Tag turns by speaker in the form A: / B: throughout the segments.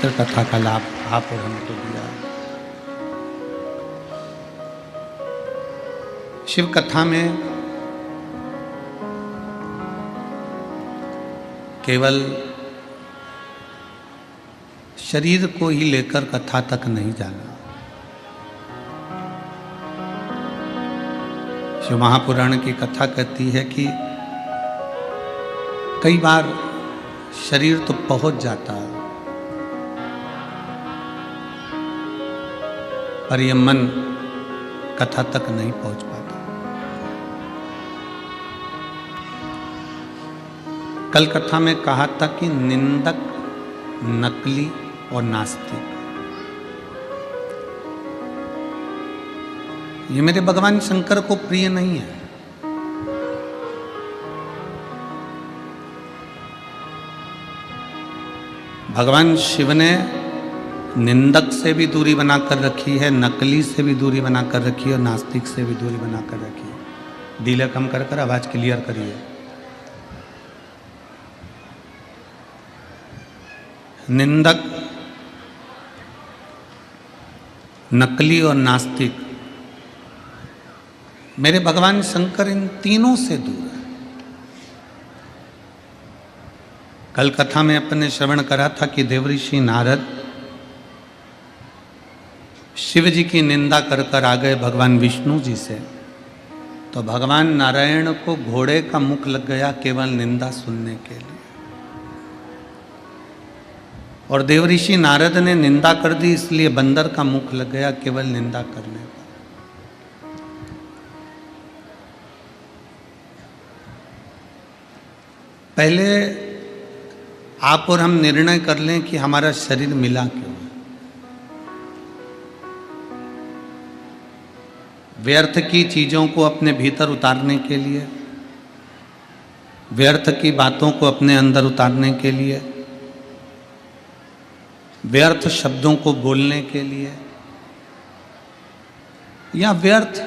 A: पवित्र कथा का लाभ आप और हमको दिया। शिव कथा में केवल शरीर को ही लेकर कथा तक नहीं जाना। शिव महापुराण की कथा कहती है कि कई बार शरीर तो पहुंच जाता पर यह मन कथा तक नहीं पहुंच पाता। कल कथा में कहा था कि निंदक, नकली और नास्तिक, ये मेरे भगवान शंकर को प्रिय नहीं है। भगवान शिव ने निंदक से भी दूरी बनाकर रखी है, नकली से भी दूरी बनाकर रखी है और नास्तिक से भी दूरी बनाकर रखी है। डीले कम कर आवाज क्लियर करिए। निंदक, नकली और नास्तिक, मेरे भगवान शंकर इन तीनों से दूर है। कल कथा में अपने श्रवण करा था कि देवऋषि नारद शिव जी की निंदा कर कर आ गए भगवान विष्णु जी से, तो भगवान नारायण को घोड़े का मुख लग गया केवल निंदा सुनने के लिए। और देवऋषि नारद ने निंदा कर दी इसलिए बंदर का मुख लग गया केवल निंदा करने का। पहले आप और हम निर्णय कर लें कि हमारा शरीर मिला क्यों है। व्यर्थ की चीजों को अपने भीतर उतारने के लिए, व्यर्थ की बातों को अपने अंदर उतारने के लिए, व्यर्थ शब्दों को बोलने के लिए, या व्यर्थ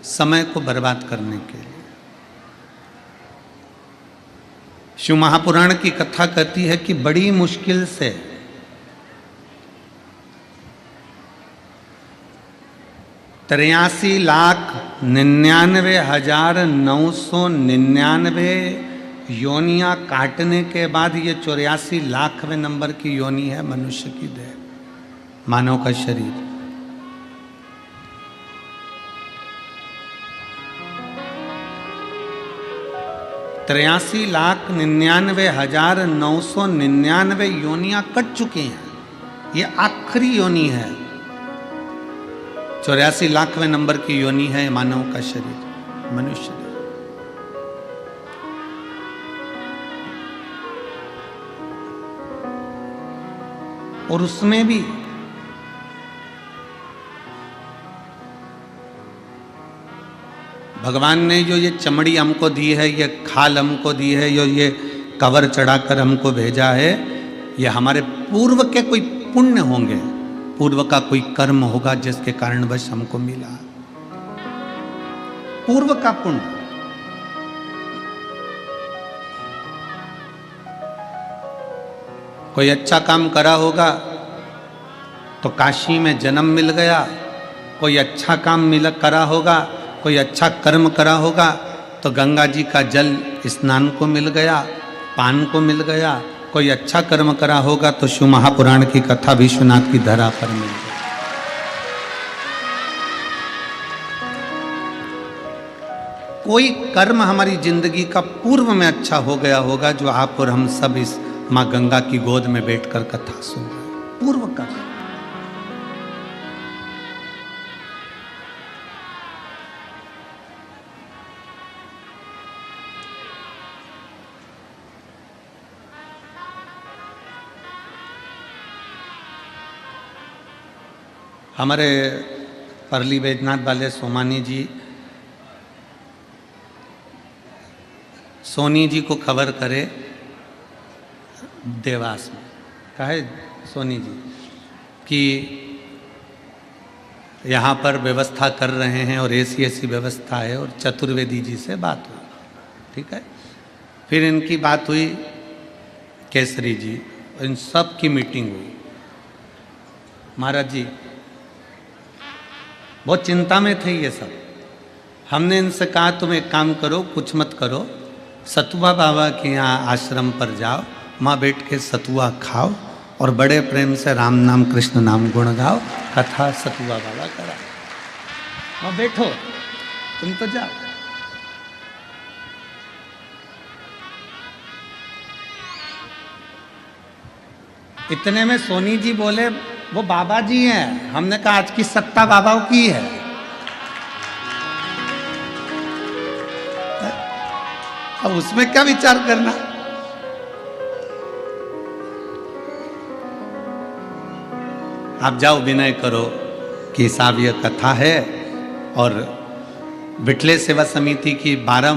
A: समय को बर्बाद करने के लिए। शिव महापुराण की कथा कहती है कि बड़ी मुश्किल से 83,99,999 योनियां काटने के बाद ये 84 लाखवें नंबर की योनि है मनुष्य की देह, मानव का शरीर। तिरासी लाख 99,999 योनियां कट चुकी हैं। ये आखिरी योनि है। 84 लाखवें नंबर की योनि है मानव का शरीर, मनुष्य। और उसमें भी भगवान ने जो ये चमड़ी हमको दी है, ये खाल हमको दी है, जो ये कवर चढ़ाकर हमको भेजा है, ये हमारे पूर्व के कोई पुण्य होंगे, पूर्व का कोई कर्म होगा जिसके कारणवश हमको मिला। पूर्व का पुण्य। कोई अच्छा काम करा होगा तो काशी में जन्म मिल गया, कोई अच्छा काम करा होगा, कोई अच्छा कर्म करा होगा तो गंगा जी का जल स्नान को मिल गया, पान को मिल गया। कोई अच्छा कर्म करा होगा तो शिव महापुराण की कथा विश्वनाथ की धरा पर मिल गई। कोई कर्म हमारी जिंदगी का पूर्व में अच्छा हो गया होगा जो आप और हम सब इस माँ गंगा की गोद में बैठकर कथा सुन रहे हैं। पूर्व कर्म। हमारे परली बैजनाथ वाले सोमानी जी, सोनी जी को खबर करे देवास में, कहे सोनी जी कि यहाँ पर व्यवस्था कर रहे हैं और ऐसी ऐसी व्यवस्था है, और चतुर्वेदी जी से बात हुई। ठीक है, फिर इनकी बात हुई केसरी जी, इन सब की मीटिंग हुई महाराज जी बहुत चिंता में थे ये सब। हमने इनसे कहा तुम एक काम करो, कुछ मत करो, सतुआ बाबा के यहाँ आश्रम पर जाओ, वहाँ बैठ के सतुआ खाओ और बड़े प्रेम से राम नाम कृष्ण नाम गुण गाओ, कथा सतुआ बाबा करा। वहाँ बैठो, तुम तो जाओ। इतने में सोनी जी बोले वो बाबा जी हैं। हमने कहा आज की सत्ता बाबाओं की है। अब उसमें क्या विचार करना। आप जाओ, विनय करो कि साहब यह कथा है और बिटले सेवा समिति की 12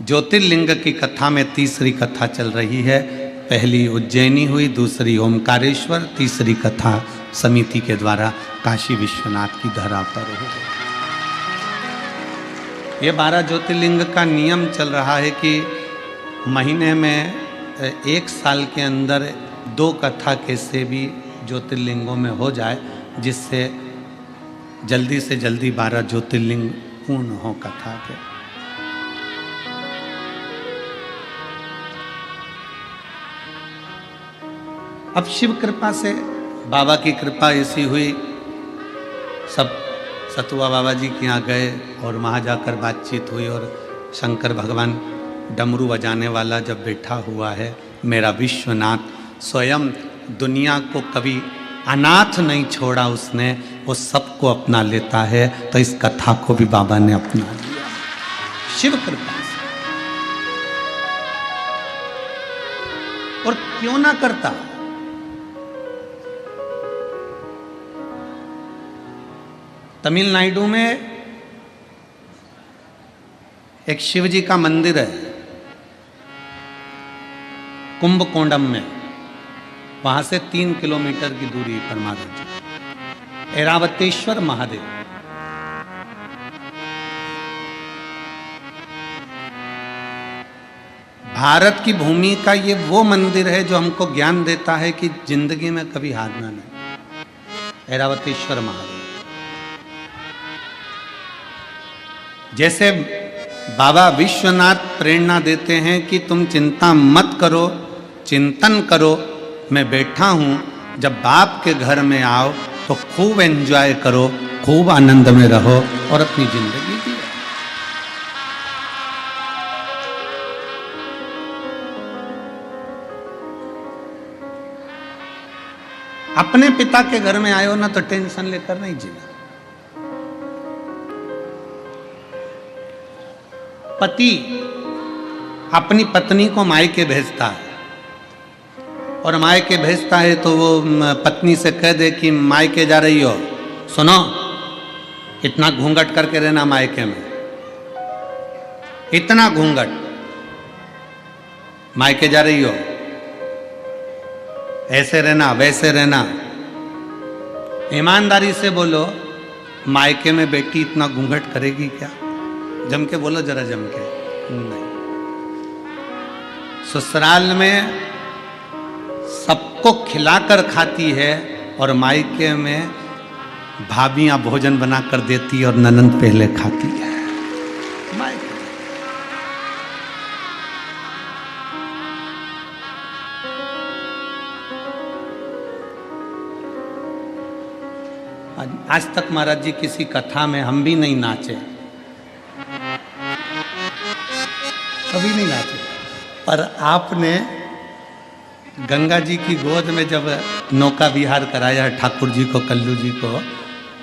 A: ज्योतिर्लिंग की कथा में तीसरी कथा चल रही है। पहली उज्जैनी हुई, दूसरी ओमकारेश्वर, तीसरी कथा समिति के द्वारा काशी विश्वनाथ की धरा पर हुई। ये 12 ज्योतिर्लिंग का नियम चल रहा है कि महीने में 1 साल के अंदर 2 कथा कैसे भी ज्योतिर्लिंगों में हो जाए, जिससे जल्दी से जल्दी 12 ज्योतिर्लिंग पूर्ण हो कथा के। अब शिव कृपा से, बाबा की कृपा ऐसी हुई, सब सतुआ बाबा जी के यहाँ गए और वहाँ जाकर बातचीत हुई और शंकर भगवान डमरू बजाने वाला जब बैठा हुआ है, मेरा विश्वनाथ स्वयं दुनिया को कभी अनाथ नहीं छोड़ा उसने, वो सबको अपना लेता है, तो इस कथा को भी बाबा ने अपना लिया शिव कृपा से। और क्यों ना करता। तमिलनाडु में एक शिव जी का मंदिर है कुंभकोणम में, वहां से 3 किलोमीटर की दूरी पर महाराज जी ऐरावतेश्वर महादेव। भारत की भूमि का ये वो मंदिर है जो हमको ज्ञान देता है कि जिंदगी में कभी हारना नहीं। ऐरावतेश्वर महादेव जैसे बाबा विश्वनाथ प्रेरणा देते हैं कि तुम चिंता मत करो, चिंतन करो, मैं बैठा हूं, जब बाप के घर में आओ तो खूब एंजॉय करो, खूब आनंद में रहो और अपनी जिंदगी जियो। अपने पिता के घर में आए हो ना तो टेंशन लेकर नहीं जीना। पति अपनी पत्नी को मायके भेजता है और मायके भेजता है तो वो पत्नी से कह दे कि मायके जा रही हो, सुनो इतना घूंघट करके रहना मायके में, इतना घूंघट, मायके जा रही हो ऐसे रहना वैसे रहना। ईमानदारी से बोलो, मायके में बेटी इतना घूंघट करेगी क्या? जम के बोलो, जरा जम के। नहीं, ससुराल में सबको खिलाकर खाती है और मायके में भाभियां भोजन बनाकर देती और ननंद पहले खाती है। मायके आज तक महाराज जी किसी कथा में हम भी नहीं नाचे, कभी नहीं नाचे, पर आपने गंगा जी की गोद में जब नौका विहार कराया ठाकुर जी को, कल्लू जी को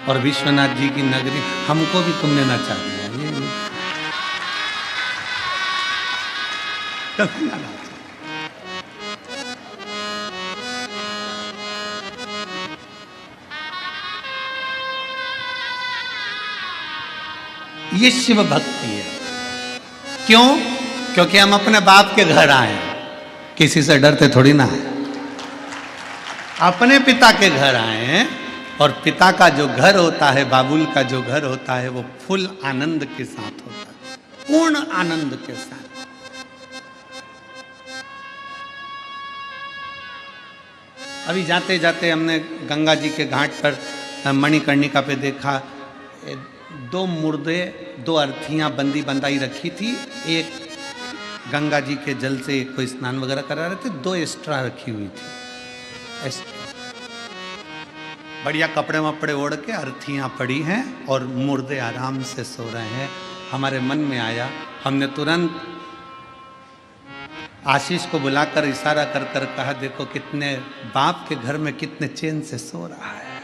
A: और विश्वनाथ जी की नगरी, हमको भी तुमने नचा दिया। कभी ना नाचा। ये शिव भक्ति है। क्यों? क्योंकि हम अपने बाप के घर आए, किसी से डरते थोड़ी ना है। अपने पिता के घर आए हैं और पिता का जो घर होता है, बाबुल का जो घर होता है, वो फुल आनंद के साथ होता है, पूर्ण आनंद के साथ। अभी जाते जाते हमने गंगा जी के घाट पर मणिकर्णिका पे देखा, दो मुर्दे, दो अर्थियां बंदी बंदाई रखी थी। एक गंगा जी के जल से कोई स्नान वगैरह करा रहे थे, दो एक्स्ट्रा रखी हुई थी। एक्स्ट्रा बढ़िया कपड़े वपड़े ओढ़ के अर्थियां पड़ी हैं और मुर्दे आराम से सो रहे हैं। हमारे मन में आया, हमने तुरंत आशीष को बुलाकर इशारा कर कर कहा, देखो कितने बाप के घर में कितने चैन से सो रहा है,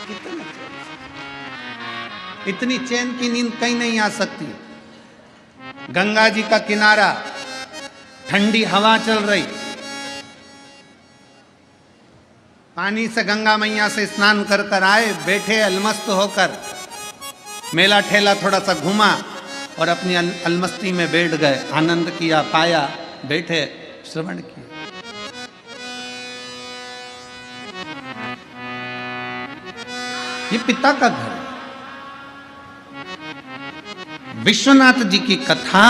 A: कितने चैन से। इतनी चैन की नींद कहीं नहीं आ सकती। गंगा जी का किनारा, ठंडी हवा चल रही, पानी से गंगा मैया से स्नान कर कर आए, बैठे अलमस्त होकर, मेला ठेला थोड़ा सा घूमा और अपनी अलमस्ती में बैठ गए, आनंद किया, पाया, बैठे, श्रवण किया। ये पिता का घर है। विश्वनाथ जी की कथा,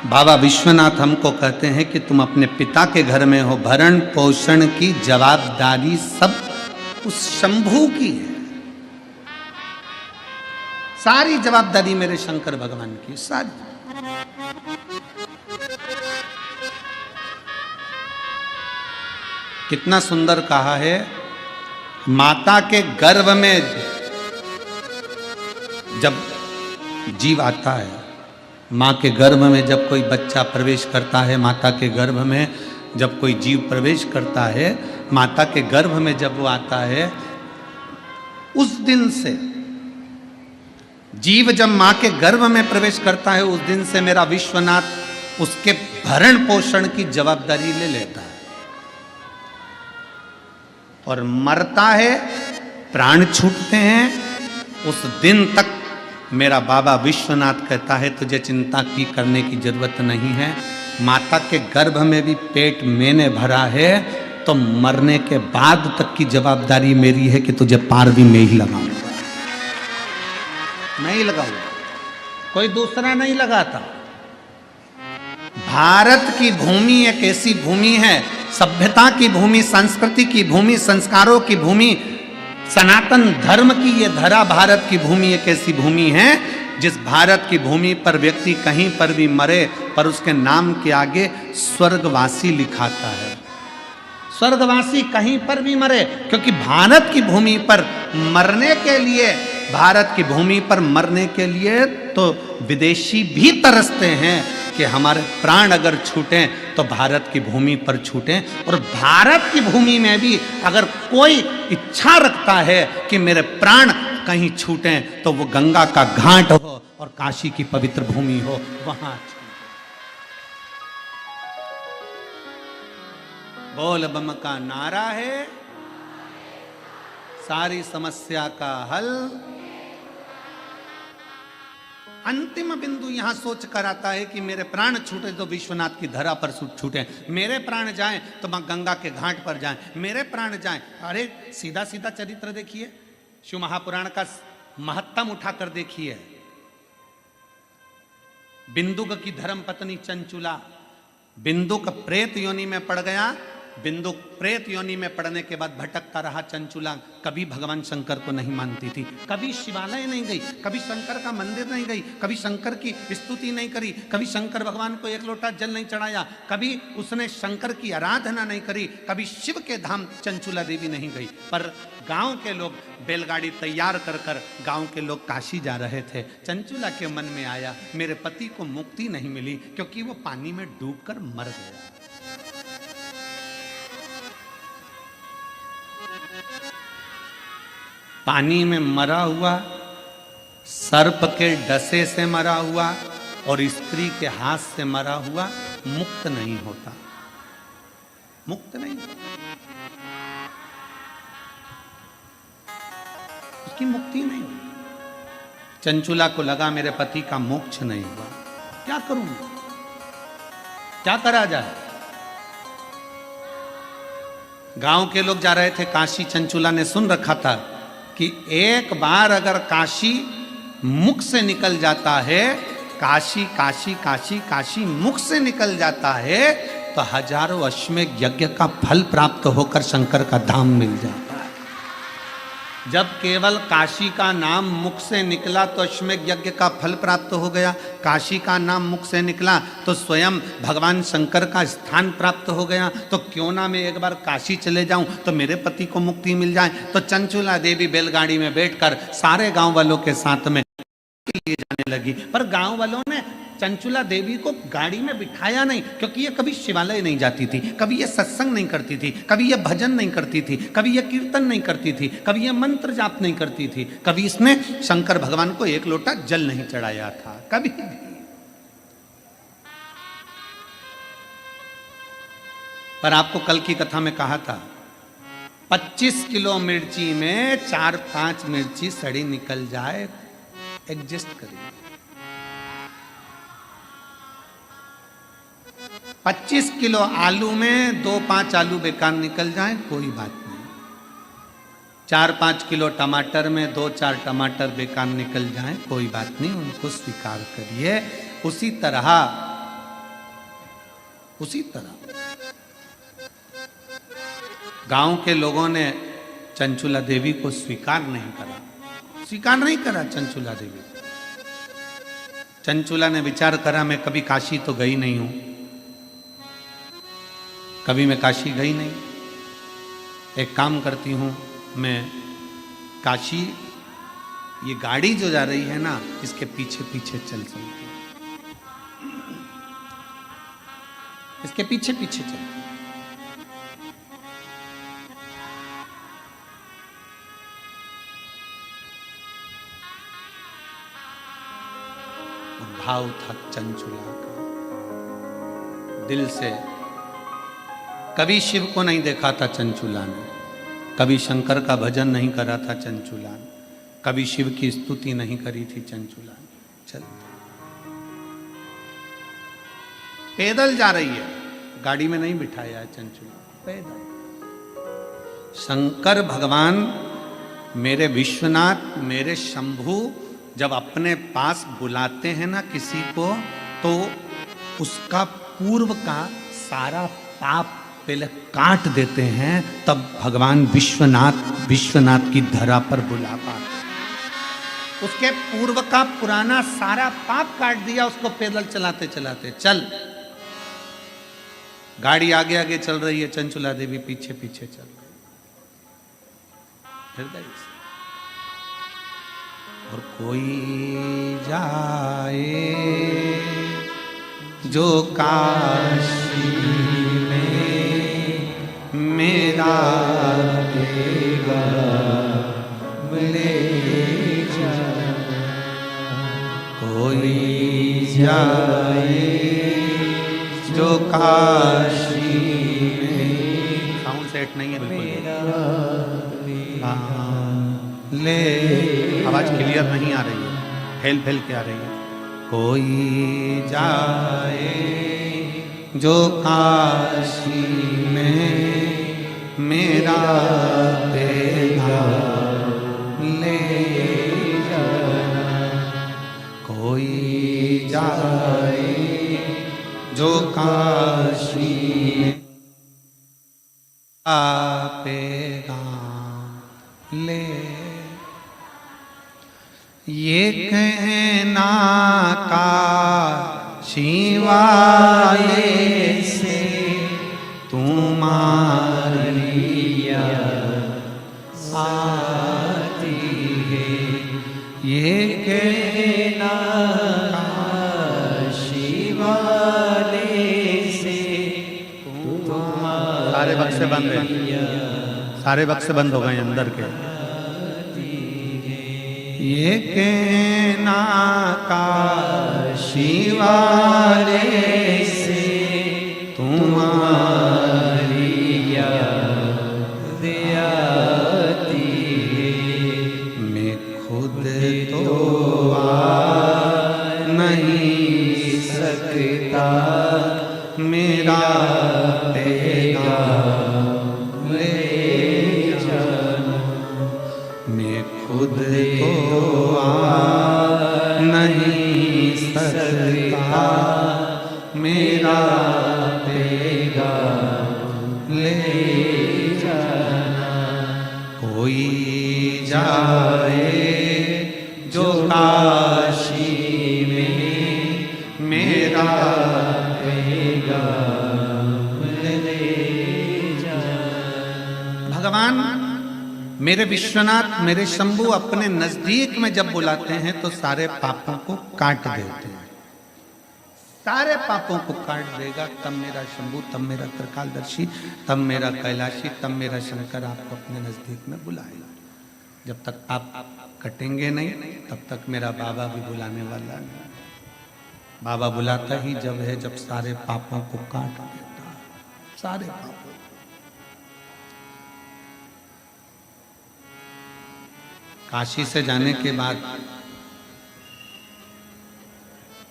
A: बाबा विश्वनाथ हमको कहते हैं कि तुम अपने पिता के घर में हो, भरण पोषण की जवाबदारी सब उस शंभू की है। सारी जवाबदारी मेरे शंकर भगवान की, सारी। कितना सुंदर कहा है, माता के गर्भ में जब जीव आता है, माँ के गर्भ में जब कोई बच्चा प्रवेश करता है, माता के गर्भ में जब कोई जीव प्रवेश करता है, माता के गर्भ में जब वो आता है, उस दिन से जीव जब माँ के गर्भ में प्रवेश करता है, उस दिन से मेरा विश्वनाथ उसके भरण पोषण की जवाबदारी ले लेता है। और मरता है, प्राण छूटते हैं, उस दिन तक मेरा बाबा विश्वनाथ कहता है तुझे चिंता की करने की जरूरत नहीं है। माता के गर्भ में भी पेट मैंने भरा है, तो मरने के बाद तक की जवाबदारी मेरी है कि तुझे पार भी मैं ही लगाऊंगा, मैं ही लगाऊंगा, कोई दूसरा नहीं लगाता। भारत की भूमि एक ऐसी भूमि है, सभ्यता की भूमि, संस्कृति की भूमि, संस्कारों की भूमि, सनातन धर्म की ये धरा भारत की भूमि एक ऐसी भूमि है जिस भारत की भूमि पर व्यक्ति कहीं पर भी मरे पर उसके नाम के आगे स्वर्गवासी लिखाता है। स्वर्गवासी कहीं पर भी मरे, क्योंकि भारत की भूमि पर मरने के लिए, भारत की भूमि पर मरने के लिए तो विदेशी भी तरसते हैं कि हमारे प्राण अगर छूटें तो भारत की भूमि पर छूटें। और भारत की भूमि में भी अगर कोई इच्छा रखता है कि मेरे प्राण कहीं छूटें तो वो गंगा का घाट हो और काशी की पवित्र भूमि हो, वहां बोल बम का नारा है, सारी समस्या का हल। अंतिम बिंदु यहां सोच कर आता है कि मेरे प्राण छूटे तो विश्वनाथ की धरा पर छूटे, मेरे प्राण जाएं तो मां गंगा के घाट पर जाएं, मेरे प्राण जाएं। अरे सीधा सीधा चरित्र देखिए, शिव महापुराण का महत्तम उठाकर देखिए। बिंदुक की धर्म पत्नी चंचुला, बिंदुक प्रेत योनि में पड़ गया, बिंदु प्रेत योनि में पड़ने के बाद भटकता रहा। चंचुला कभी भगवान शंकर को नहीं मानती थी, कभी शिवालय नहीं गई, कभी शंकर का मंदिर नहीं गई, कभी शंकर की स्तुति नहीं करी, कभी शंकर भगवान को एक लोटा जल नहीं चढ़ाया, कभी उसने शंकर की आराधना नहीं करी, कभी शिव के धाम चंचुला देवी नहीं गई। पर गांव के लोग बैलगाड़ी तैयार कर कर गांव के लोग काशी जा रहे थे। चंचुला के मन में आया मेरे पति को मुक्ति नहीं मिली क्योंकि वो पानी में डूबकर मर गया। पानी में मरा हुआ, सर्प के डसे से मरा हुआ और स्त्री के हाथ से मरा हुआ मुक्त नहीं होता, मुक्त नहीं, उसकी मुक्ति नहीं हुई। चंचुला को लगा मेरे पति का मोक्ष नहीं हुआ, क्या करूंगा, क्या करा जाए। गांव के लोग जा रहे थे काशी, चंचुला ने सुन रखा था कि एक बार अगर काशी मुख से निकल जाता है, काशी काशी काशी काशी मुख से निकल जाता है तो हजारों अश्वमेध यज्ञ का फल प्राप्त होकर शंकर का धाम मिल जाता है। जब केवल काशी का नाम मुख से निकला तो अश्वमेध यज्ञ का फल प्राप्त हो गया। काशी का नाम मुख से निकला तो स्वयं भगवान शंकर का स्थान प्राप्त हो गया। तो क्यों ना मैं एक बार काशी चले जाऊं तो मेरे पति को मुक्ति मिल जाए। तो चंचुला देवी बैलगाड़ी में बैठकर सारे गांव वालों के साथ में लिए जाने लगी। पर गांव वालों ने चंचुला देवी को गाड़ी में बिठाया नहीं, क्योंकि ये कभी शिवालय नहीं जाती थी, कभी ये सत्संग नहीं करती थी, कभी ये भजन नहीं करती थी, कभी ये कीर्तन नहीं करती थी, कभी ये मंत्र जाप नहीं करती थी, कभी इसने शंकर भगवान को एक लोटा जल नहीं चढ़ाया था, कभी भी। पर आपको कल की कथा में कहा था 25 किलो मिर्ची में 4-5 मिर्ची सड़ी निकल जाए, एडजस्ट करिए। 25 किलो आलू में 2-5 आलू बेकार निकल जाए, कोई बात नहीं। 4-5 किलो टमाटर में 2-4 टमाटर बेकार निकल जाए, कोई बात नहीं, उनको स्वीकार करिए। उसी तरह गांव के लोगों ने चंचुला देवी को स्वीकार नहीं करा चंचुला देवी। चंचुला ने विचार करा, मैं कभी काशी तो गई नहीं हूं, कभी मैं काशी गई नहीं। एक काम करती हूं, मैं काशी, ये गाड़ी जो जा रही है ना, इसके पीछे पीछे चल सकती हूं, इसके पीछे पीछे चलती हूं। भाव था चंचुला का दिल से। कभी शिव को नहीं देखा था चंचुला ने, कभी शंकर का भजन नहीं करा था चंचुला ने, कभी शिव की स्तुति नहीं करी थी चंचुला ने। चल पैदल जा रही है, गाड़ी में नहीं बिठाया है चंचुला, पैदल। शंकर भगवान, मेरे विश्वनाथ, मेरे शंभू जब अपने पास बुलाते हैं ना किसी को, तो उसका पूर्व का सारा पाप पहले काट देते हैं, तब भगवान विश्वनाथ की धरा पर बुला पाते। उसके पूर्व का पुराना सारा पाप काट दिया उसको पैदल चलाते चलाते। चल, गाड़ी आगे आगे चल रही है, चंचुला देवी पीछे पीछे चल रही हृदय से। और कोई जाए जो काशी में मेरा देगा ले जा, कोई जाए जो काशी में, साउंड सेट नहीं है बिल्कुल, ले, आवाज क्लियर नहीं आ रही है, फैल फैल के आ रही है। कोई जाए जो काशी में मेरा देगा ले जाना, कोई जाए जो काशी में आपेगा ले। ये कहना काशी वाले से तुम्हारी आती है, ये कहना काशी वाले से तुम्हारी। सारे बक्से बंद हैं, सारे बक्से बंद हो गए अंदर के। ये कहना काशी वाले से तुम्हारी याद आती है, मैं खुद तो आ नहीं सकता, मेरा देगा ले जाना, मैं खुद तो आ नहीं सकता, मेरा कोई जाए जो काशी में मेरा कहेगा ले जा। भगवान मेरे विश्वनाथ, मेरे शंभु अपने नजदीक में जब बुलाते हैं तो सारे पापों को काट देते हैं, सारे पापों को काट देगा। तब मेरा शंभु, तब मेरा त्रिकालदर्शी, तब मेरा कैलाशी, तब मेरा शंकर आपको अपने नजदीक में बुलाएगा। जब तक आप कटेंगे नहीं तब तक मेरा बाबा भी बुलाने वाला नहीं। बाबा बुलाता ही जब है जब सारे पापों को काट देता है, सारे पापों। काशी से जाने के बाद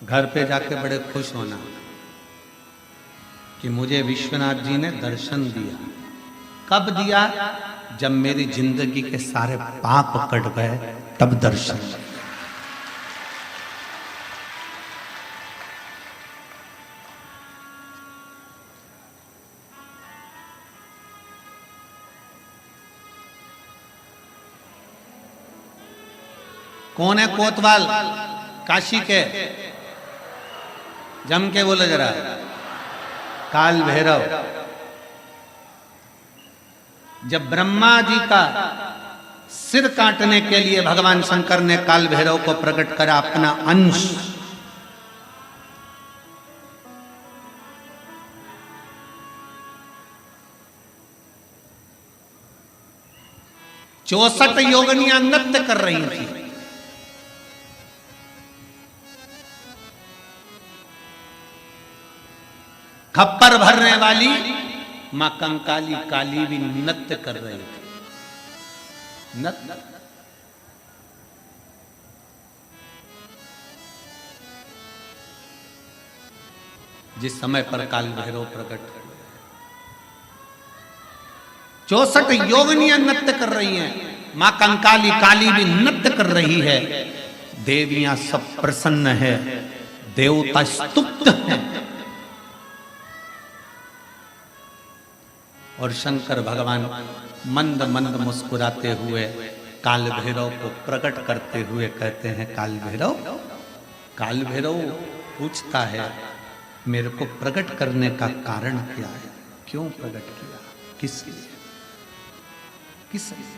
A: घर पे जाके बड़े खुश होना कि मुझे विश्वनाथ जी ने दर्शन दिया। कब दिया? जब मेरी जिंदगी के सारे पाप कट गए तब दर्शन दिया। कौन है कोतवाल काशी के? जम के बोलो जरा। काल भैरव। जब ब्रह्मा जी का सिर काटने के लिए भगवान शंकर ने काल भैरव को प्रकट करा अपना अंश, चौसठ योगिनियां नृत्य कर रही थी। खप्पर भरने वाली मां कंकाली काली भी नृत्य कर रही थी। नृत्य। जिस समय पर काल भैरव प्रकट हुए, 64 योगिनियां नृत्य कर रही हैं, मां कंकाली काली भी नृत्य कर रही है। देवियां सब प्रसन्न है, देवता स्तुप्त हैं। और शंकर भगवान मंद मंद मुस्कुराते हुए काल भैरव को प्रकट करते हुए कहते हैं, काल भैरव। काल भैरव पूछता है, मेरे को प्रकट करने का कारण क्या है? क्यों प्रकट किया? किस लिए? किस लिए?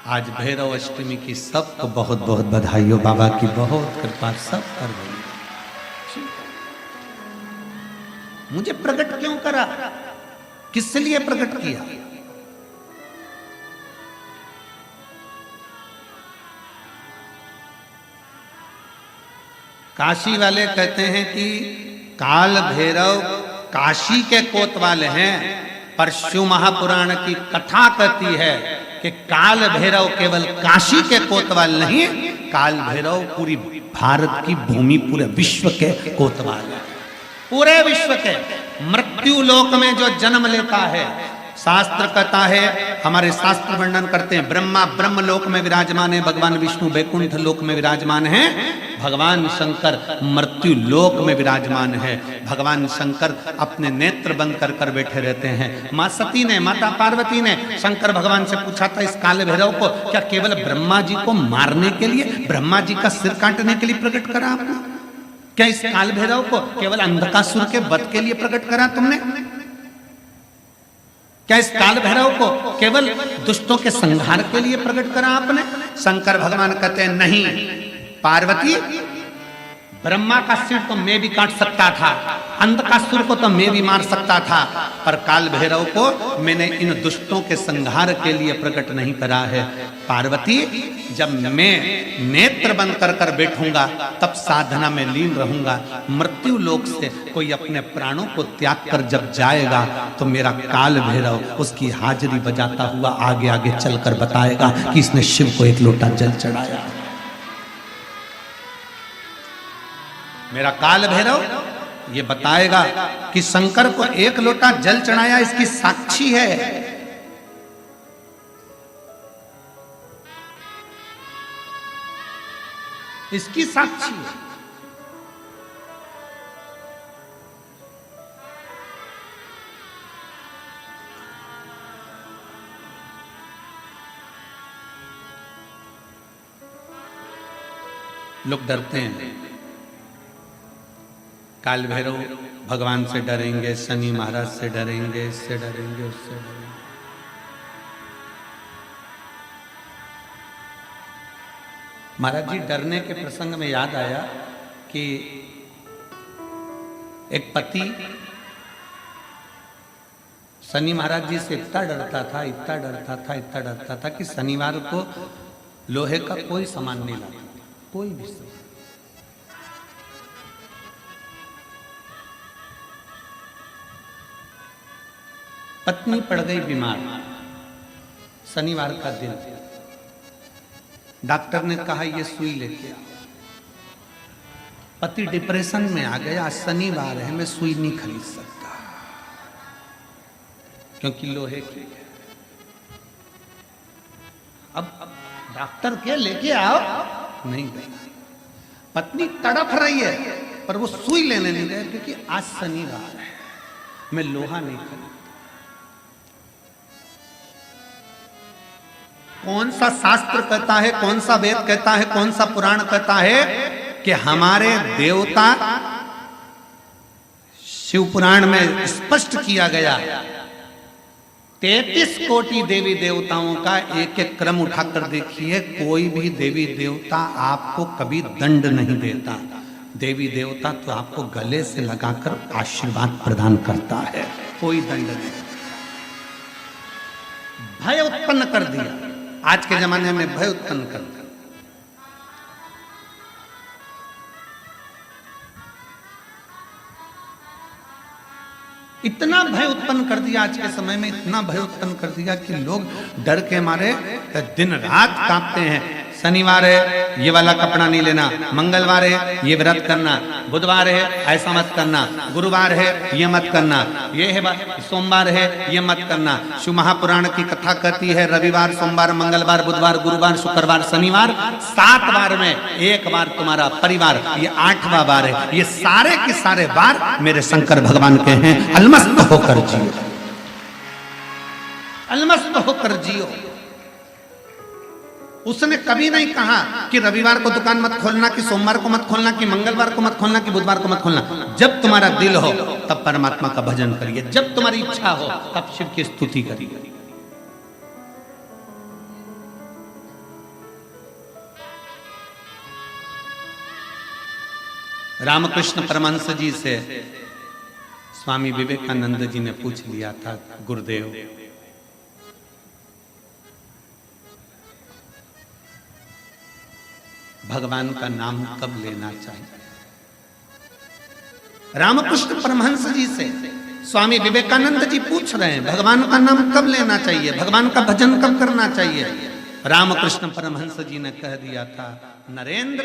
A: आज भैरव अष्टमी की सबको बहुत बहुत बधाई हो। बाबा की बहुत कृपा सब कर रही है। मुझे प्रकट क्यों करा? किस लिए प्रकट किया? काशी वाले कहते हैं कि काल भैरव काशी के कोतवाल हैं, पर शिव महापुराण की कथा कहती है कि काल भैरव केवल काशी के कोतवाल नहीं, काल भैरव पूरी भारत की भूमि, पूरे विश्व के कोतवाल है। पूरे विश्व के मृत्यु लोक में जो जन्म लेता है, शास्त्र कहता है, हमारे शास्त्र वर्णन करते हैं, ब्रह्मा ब्रह्म लोक में विराजमान है, भगवान विष्णु बैकुंठ लोक में विराजमान है, भगवान शंकर मृत्यु लोक में विराजमान है। भगवान शंकर अपने नेत्र बंद कर कर बैठे रहते हैं। मां सती ने, माता पार्वती ने शंकर भगवान से पूछा था, इस काल भैरव को क्या केवल ब्रह्मा जी को मारने के लिए, ब्रह्मा जी का सिर काटने के लिए प्रकट करा आपने? क्या इस काल भैरव को केवल अंधकासुर के वध के लिए प्रकट करा तुमने? क्या इस काल भैरव को केवल दुष्टों के संहार के लिए प्रकट करा आपने? शंकर भगवान कहते हैं, नहीं पार्वती, ब्रह्मा का सिर तो मैं भी काट सकता था, अंधकासुर को तो मैं भी मार सकता था, पर काल भैरव को मैंने इन दुष्टों के संहार के लिए प्रकट नहीं करा है। पार्वती, जब मैं नेत्र बंद कर कर बैठूंगा तब साधना में लीन रहूंगा। मृत्यु लोक से कोई अपने प्राणों को त्याग कर जब जाएगा तो मेरा काल भैरव उसकी हाजिरी बजाता हुआ आगे आगे चलकर बताएगा कि इसने शिव को एक लोटा जल चढ़ाया। मेरा काल भैरव ये बताएगा कि शंकर को एक लोटा जल चढ़ाया, इसकी साक्षी है। इसकी साक्षी है। लोग डरते हैं, काल भैरव भगवान से डरेंगे, शनि महाराज से डरेंगे, इससे डरेंगे, उससे डरेंगे। महाराज जी डरने के प्रसंग में याद आया कि एक पति शनि महाराज जी से इतना डरता था, इतना डरता था, इतना डरता था कि शनिवार को लोहे का कोई सामान नहीं लाता, कोई भी सामान। पत्नी पड़ गई बीमार, शनिवार का दिन, डॉक्टर ने कहा ये सुई लेके आओ। पति डिप्रेशन में आ गया, शनिवार है, मैं सुई नहीं खरीद सकता क्योंकि लोहे की है। अब डॉक्टर के लेके आओ, नहीं गया। पत्नी तड़प रही है पर वो सुई लेने नहीं गए क्योंकि आज शनिवार है, मैं लोहा नहीं खरीद। कौन सा शास्त्र कहता है, कौन सा वेद कहता है, कौन सा पुराण कहता है कि हमारे देवता, शिव पुराण में स्पष्ट किया गया 33 कोटि देवी देवताओं का एक एक क्रम उठाकर देखिए, कोई भी देवी देवता आपको कभी दंड नहीं देता। देवी देवता तो आपको गले से लगाकर आशीर्वाद प्रदान करता है, कोई दंड नहीं। भय उत्पन्न कर दिया, आज के जमाने में भय उत्पन्न कर दिया। इतना भय उत्पन्न कर दिया आज के समय में, इतना भय उत्पन्न कर दिया कि लोग डर के मारे दिन रात कांपते हैं। शनिवार है ये वाला कपड़ा नहीं लेना, मंगलवार है ये व्रत करना, बुधवार है ऐसा मत करना, गुरुवार है ये मत करना, ये है सोमवार है ये मत करना। शिव महापुराण की कथा कहती है रविवार, सोमवार, मंगलवार, बुधवार, गुरुवार, शुक्रवार, शनिवार, 7 बार में एक बार तुम्हारा परिवार, ये 8वां बार है। ये सारे के सारे बार मेरे शंकर भगवान के हैं, अलमस्त होकर जियो, अलमस्त होकर जियो। उसने कभी नहीं कहा कि रविवार को दुकान मत खोलना, कि सोमवार को मत खोलना, कि मंगलवार को मत खोलना, कि बुधवार को मत खोलना। जब तुम्हारा दिल हो तब परमात्मा का भजन करिए, जब तुम्हारी इच्छा हो तब शिव की स्तुति करिए। रामकृष्ण परमहंस जी से स्वामी विवेकानंद जी ने पूछ लिया था, गुरुदेव भगवान का नाम कब लेना चाहिए? रामकृष्ण परमहंस जी से स्वामी विवेकानंद जी पूछ रहे हैं भगवान का नाम कब लेना चाहिए, भगवान का भजन कब करना चाहिए? रामकृष्ण परमहंस जी ने कह दिया था, नरेंद्र,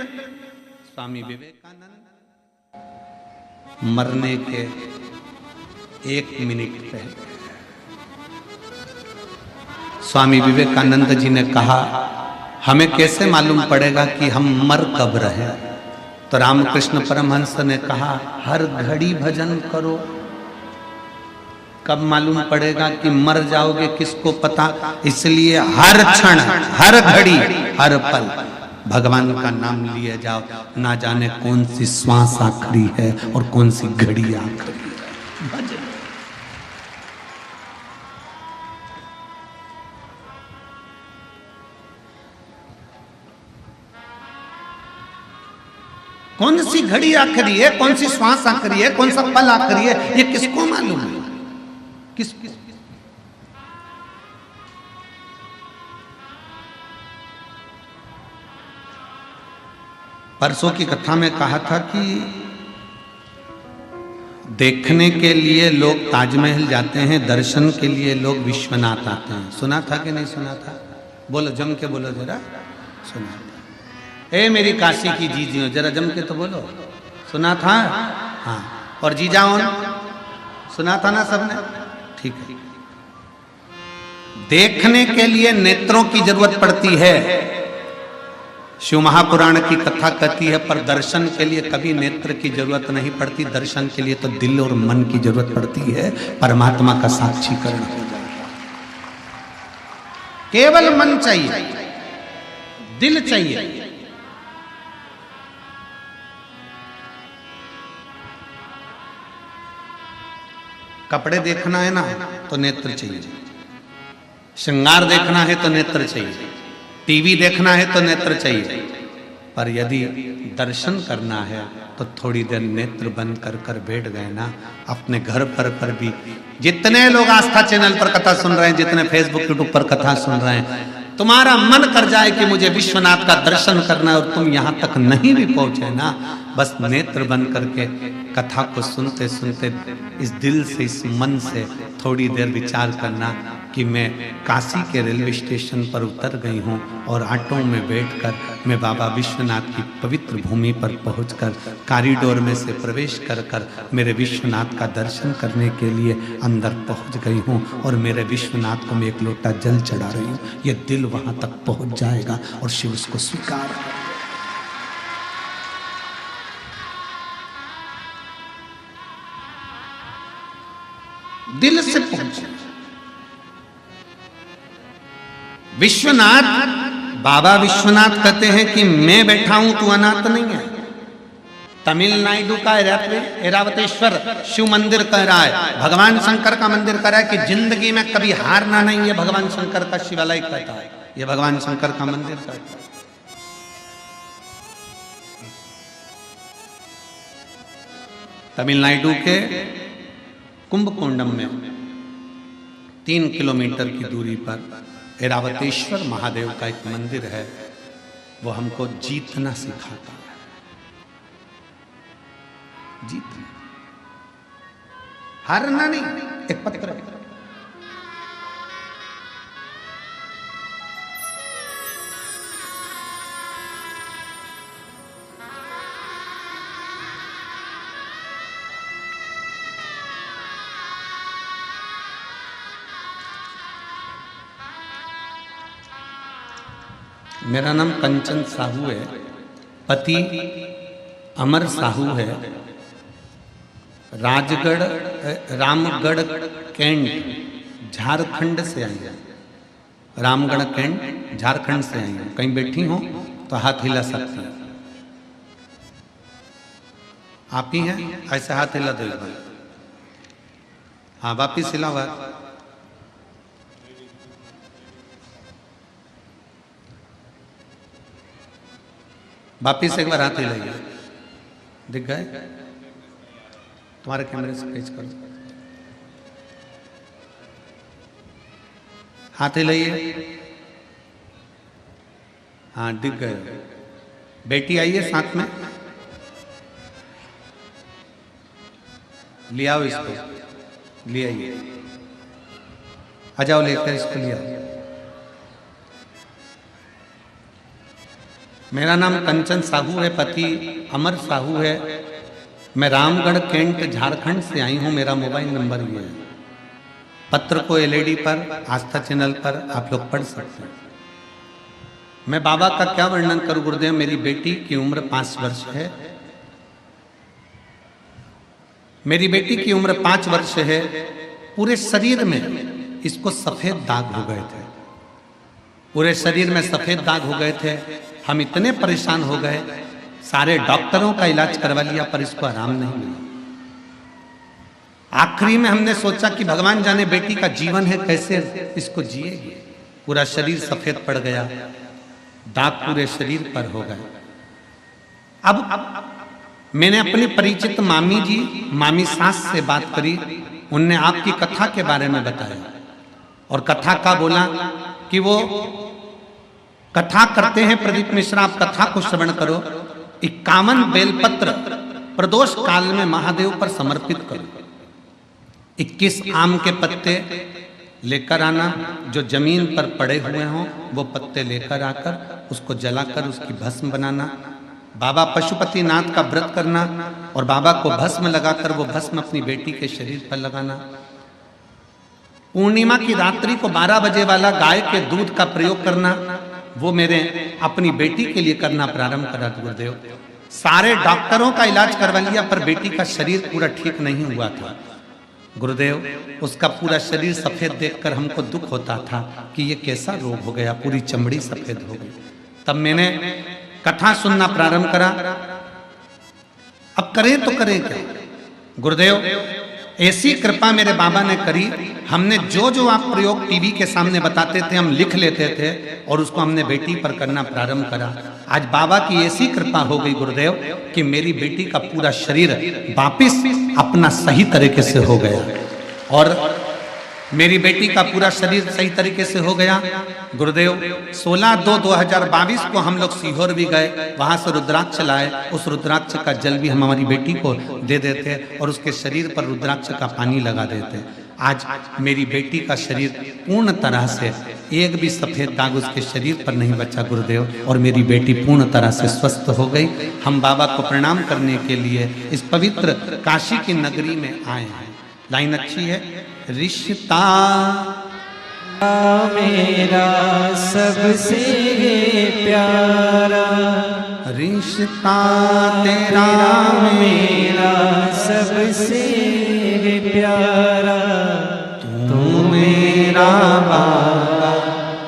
A: स्वामी विवेकानंद मरने के 1 मिनट पहले स्वामी विवेकानंद जी ने कहा, हमें कैसे मालूम पड़ेगा कि हम मर कब रहे? तो रामकृष्ण परमहंस ने कहा, हर घड़ी भजन करो, कब मालूम पड़ेगा कि मर जाओगे किसको पता। इसलिए हर क्षण, हर घड़ी, हर पल भगवान का नाम लिए जाओ, ना जाने कौन सी श्वास आखिरी है और कौन सी घड़ी आखिरी है। भजन कौन सी घड़ी आखिरी है, कौन सी श्वास आखिरी है, कौन सा पल आखिरी है, ये किसको मालूम है? किस परसों की कथा में कहा था कि देखने के लिए लोग ताजमहल जाते हैं, दर्शन के लिए लोग विश्वनाथ आते हैं। सुना था कि नहीं सुना था? बोलो, जम के बोलो जरा। सुना था? ए मेरी काशी की जीजियों, जरा जम के तो बोलो। सुना था? हाँ। और जीजाओं, सुना था ना सबने? ठीक है। देखने के लिए नेत्रों की जरूरत पड़ती है, शिव महापुराण की कथा कहती है, पर दर्शन के लिए कभी नेत्र की जरूरत नहीं पड़ती। दर्शन के लिए तो दिल और मन की जरूरत पड़ती है, परमात्मा का साक्षीकरण हो जाए। केवल मन चाहिए, दिल चाहिए। कपड़े देखना है ना तो नेत्र चाहिए, श्रृंगार देखना है तो नेत्र चाहिए, टीवी देखना है तो नेत्र चाहिए, पर यदि दर्शन करना है तो थोड़ी देर नेत्र बंद कर कर बैठ गए ना, अपने घर पर भी जितने लोग आस्था चैनल पर कथा सुन रहे हैं, जितने फेसबुक यूट्यूब पर कथा सुन रहे हैं, तुम्हारा मन कर जाए कि मुझे विश्वनाथ का दर्शन करना है और तुम यहां तक नहीं भी पहुंचे ना, बस नेत्र बंद करके कथा को सुनते सुनते इस दिल से, इस मन से थोड़ी देर विचार करना कि मैं काशी के रेलवे स्टेशन पर उतर गई हूँ और ऑटो में बैठकर मैं बाबा विश्वनाथ की पवित्र भूमि पर पहुंचकर कॉरिडोर में से प्रवेश कर कर मेरे विश्वनाथ का दर्शन करने के लिए अंदर पहुंच गई हूँ और मेरे विश्वनाथ को मैं एक लोटा जल चढ़ा रही हूँ। ये दिल वहां तक पहुंच जाएगा और शिव उसको स्वीकार करेगा। दिल से पहुंचे विश्वनाथ। बाबा विश्वनाथ कहते हैं कि मैं बैठा हूं, तू अनाथ नहीं है। तमिलनाडु का ऐरावतेश्वर शिव मंदिर कह रहा है, भगवान शंकर का मंदिर कह रहा है कि जिंदगी में कभी हारना नहीं है। भगवान शंकर का शिवालय कहता है, ये भगवान शंकर का मंदिर कहता है। तमिलनाडु के कुंभकोणम में 3 किलोमीटर की दूरी पर ऐरावतेश्वर महादेव का एक मंदिर है। वो हमको जीतना सिखाता है, जीतना, हारना नहीं। एक पत्र है, मेरा नाम कंचन साहू है, पति अमर साहू है, राजगढ़ रामगढ़ कैंट झारखंड से आई है। रामगढ़ कैंट झारखंड से आई है। कहीं बैठी हो तो हाथ हिला सकती है। आप ही हैं? ऐसे हाथ हिला दो। हाँ, वापिस हिलावा। वापिस एक बार हाथ हिलाइए। दिख गए? तुम्हारे कैमरे से पेच कर दो। हाथ हिलाइए। हाँ, दिख गए। बेटी आई है साथ में, ले आओ इसको, ले आइए। आ जाओ, लेकर इसको ले आओ। मेरा नाम कंचन साहू है, पति अमर साहू है। मैं रामगढ़ कैंट झारखंड से आई हूँ। मेरा मोबाइल नंबर ये है। पत्र को एलईडी पर, आस्था चैनल पर आप लोग पढ़ सकते हैं। मैं बाबा का क्या वर्णन करूं गुरुदेव। मेरी बेटी की उम्र 5 वर्ष है। मेरी बेटी की उम्र 5 वर्ष है। पूरे शरीर में इसको सफेद दाग हो गए थे। पूरे शरीर में सफेद दाग हो गए थे। हम इतने परेशान हो गए, सारे डॉक्टरों का इलाज करवा लिया, पर इसको आराम नहीं मिला। आखिरी में हमने सोचा कि भगवान जाने बेटी का जीवन है, कैसे इसको जिएगी। पूरा शरीर सफेद पड़ गया, दाग पूरे शरीर पर हो गए। अब मैंने अपने परिचित मामी जी, मामी सास से बात करी। उनने आपकी कथा के बारे में बताया और कथा का बोला कि वो कथा करते हैं प्रदीप मिश्रा, आप कथा को श्रवण करो। 51 बेलपत्र प्रदोष काल में महादेव पर समर्पित करो। 21 आम के पत्ते लेकर आना, जो जमीन पर पड़े हुए हों वो पत्ते लेकर आकर उसको जलाकर उसकी भस्म बनाना। बाबा पशुपतिनाथ का व्रत करना और बाबा को भस्म लगाकर वो भस्म अपनी बेटी के शरीर पर लगाना। पूर्णिमा की रात्रि को 12 बजे वाला गाय के दूध का प्रयोग करना, वो मेरे अपनी बेटी के लिए करना प्रारंभ करा गुरुदेव। सारे डॉक्टरों का इलाज करवा लिया, पर बेटी का शरीर पूरा ठीक नहीं हुआ था गुरुदेव। उसका पूरा शरीर सफेद देखकर हमको दुख होता था कि ये कैसा रोग हो गया, पूरी चमड़ी सफेद हो गई। तब मैंने कथा सुनना प्रारंभ करा। अब करें तो करें क्या गुरुदेव। ऐसी कृपा मेरे बाबा ने करी। हमने जो जो आप प्रयोग टीवी के सामने बताते थे हम लिख लेते थे और उसको हमने बेटी पर करना प्रारंभ करा। आज बाबा की ऐसी कृपा हो गई गुरुदेव कि मेरी बेटी का पूरा शरीर वापिस अपना सही तरीके से हो गया और मेरी बेटी का पूरा शरीर सही तरीके से हो गया। गुरुदेव 16/2/2022 को हम लोग सीहोर भी गए, वहां से रुद्राक्ष लाए। उस रुद्राक्ष का जल भी हम हमारी बेटी को दे देते और उसके शरीर पर रुद्राक्ष का पानी लगा देते। आज मेरी बेटी का शरीर पूर्ण तरह से एक भी सफेद दाग उसके शरीर पर नहीं बचा गुरुदेव, और मेरी बेटी पूर्ण तरह से स्वस्थ हो गई। हम बाबा को प्रणाम करने के लिए इस पवित्र काशी की नगरी में आए हैं। लाइन अच्छी है। रिश्ता
B: मेरा सबसे प्यारा,
A: रिश्ता तेरा
B: मेरा सबसे प्यारा,
A: तू मेरा बाबा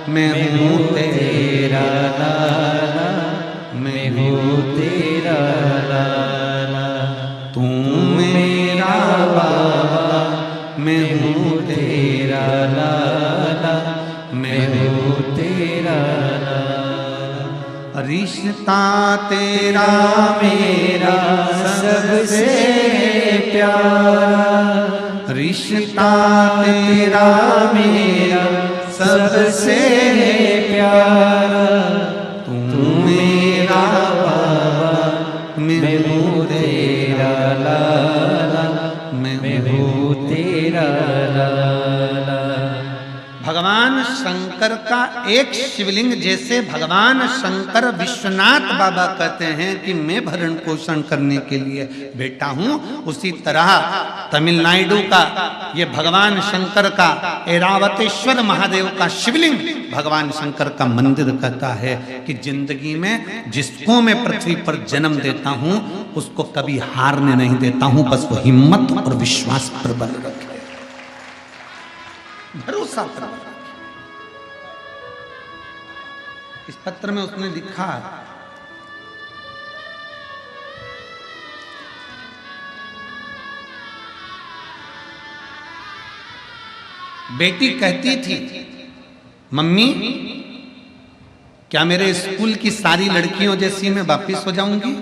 A: मैं हूँ तेरा
B: लाला, मैं हूँ तेरा लाला,
A: तू मेरा बाबा मैं हूँ
B: तेरा लाला, मैं हूँ तेरा लाला।
A: रिश्ता तेरा
B: मेरा सबसे प्यारा,
A: रिश्ता तेरा
B: मेरा सबसे प्यारा, तू मेरा बाबा मैं हूँ तेरा लाला, मैं हूँ तेरा लाला।
A: भगवान शंकर का एक शिवलिंग, जैसे भगवान शंकर विश्वनाथ बाबा कहते हैं कि मैं भरण पोषण करने के लिए बेटा हूं, उसी तरह तमिलनाडु का ये भगवान शंकर का ऐरावतेश्वर महादेव का शिवलिंग भगवान शंकर का मंदिर कहता है कि जिंदगी में जिसको मैं पृथ्वी पर जन्म देता हूं उसको कभी हारने नहीं देता हूं, बस वो हिम्मत और विश्वास पर बल रखे, भरोसा पर। इस पत्र में उसने लिखा, बेटी कहती थी मम्मी क्या मेरे स्कूल की सारी लड़कियों जैसी मैं वापिस हो जाऊंगी।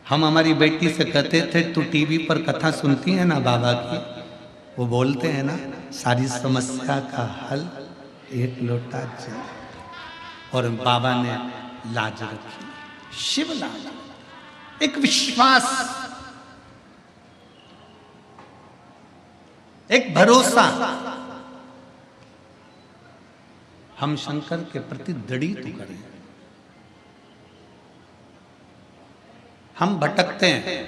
A: हम हमारी बेटी से कहते थे तू टीवी पर कथा सुनती है ना बाबा की, वो बोलते हैं ना सारी समस्या का हल एक लोटा जल, और बाबा ने लाज रखी, शिव लाज, एक विश्वास, एक भरोसा। हम शंकर के प्रति दृढ़ तो करें। हम भटकते हैं,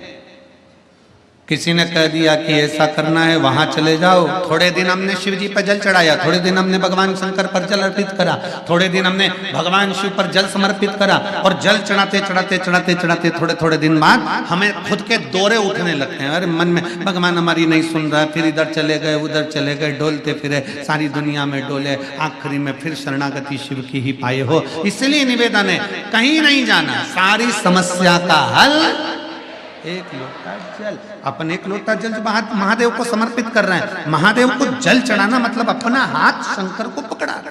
A: किसी ने कह दिया कि ऐसा करना है वहां चले जाओ, थोड़े दिन हमने शिव जी पर जल चढ़ाया, थोड़े दिन हमने भगवान शंकर पर जल अर्पित करा, थोड़े दिन हमने भगवान शिव पर जल समर्पित करा, और जल चढ़ाते चढ़ाते चढ़ाते चढ़ाते थोड़े थोड़े दिन बाद हमें खुद के दौरे उठने लगते हैं। अरे मन में भगवान हमारी नहीं सुन रहा, फिर इधर चले गए उधर चले गए, डोलते फिरे सारी दुनिया में डोले, आखिरी में फिर शरणागति शिव की ही पाए हो। इसलिए निवेदन है कहीं नहीं जाना, सारी समस्या का हल एक लोटा जल। अपन एक लोटा जल जो महादेव को समर्पित कर रहे हैं, महादेव को जल चढ़ाना मतलब अपना हाथ शंकर को पकड़ा।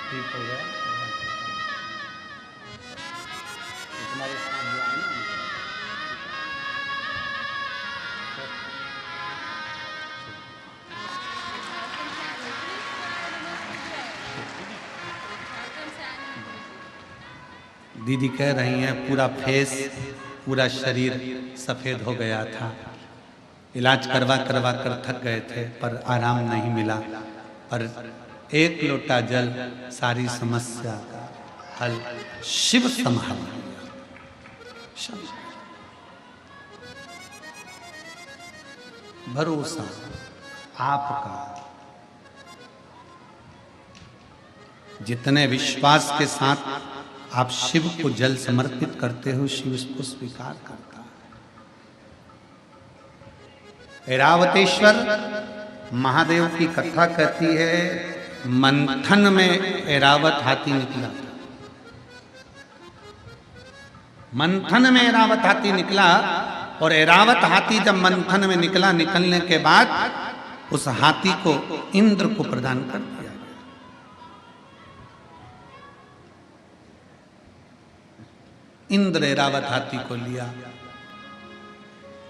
A: ठीक हो गया तुम्हारे साथ जो आए ना, दीदी कह रही हैं पूरा फेस पूरा शरीर सफ़ेद हो गया था, इलाज करवा करवा कर थक गए थे पर आराम नहीं मिला। पर एक लोटा जल सारी समस्या का हल शिव संभाल लिया। भरोसा आपका, जितने विश्वास के साथ आप शिव को जल समर्पित करते हो, शिव उसको स्वीकार करता है। ऐरावतेश्वर महादेव की कथा कहती है, मंथन में ऐरावत हाथी निकला। मंथन में ऐरावत हाथी निकला, और ऐरावत हाथी जब मंथन में निकला, निकलने के बाद उस हाथी को इंद्र को प्रदान कर दिया। इंद्र ऐरावत हाथी को लिया।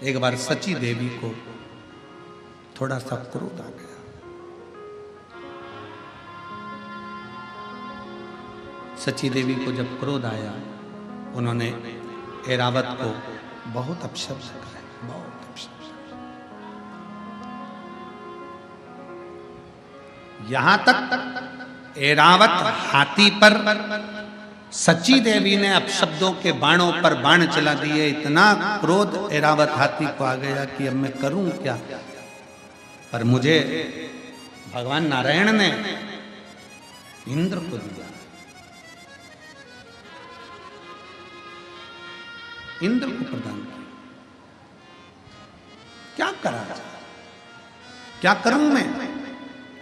A: एक बार सची देवी को थोड़ा सा क्रोध आ गया। सची देवी को जब क्रोध आया, उन्होंने ऐरावत को बहुत अपशब्द कहा, बहुत अपशब्द। यहां तक ऐरावत हाथी पर सची देवी ने अपशब्दों के बाणों पर बाण चला दिए। इतना क्रोध ऐरावत हाथी को आ गया कि अब मैं करूं क्या। पर मुझे भगवान नारायण ने इंद्र को दिया। इंद्र को प्रदान किया। क्या करा जाए, क्या करूं मैं।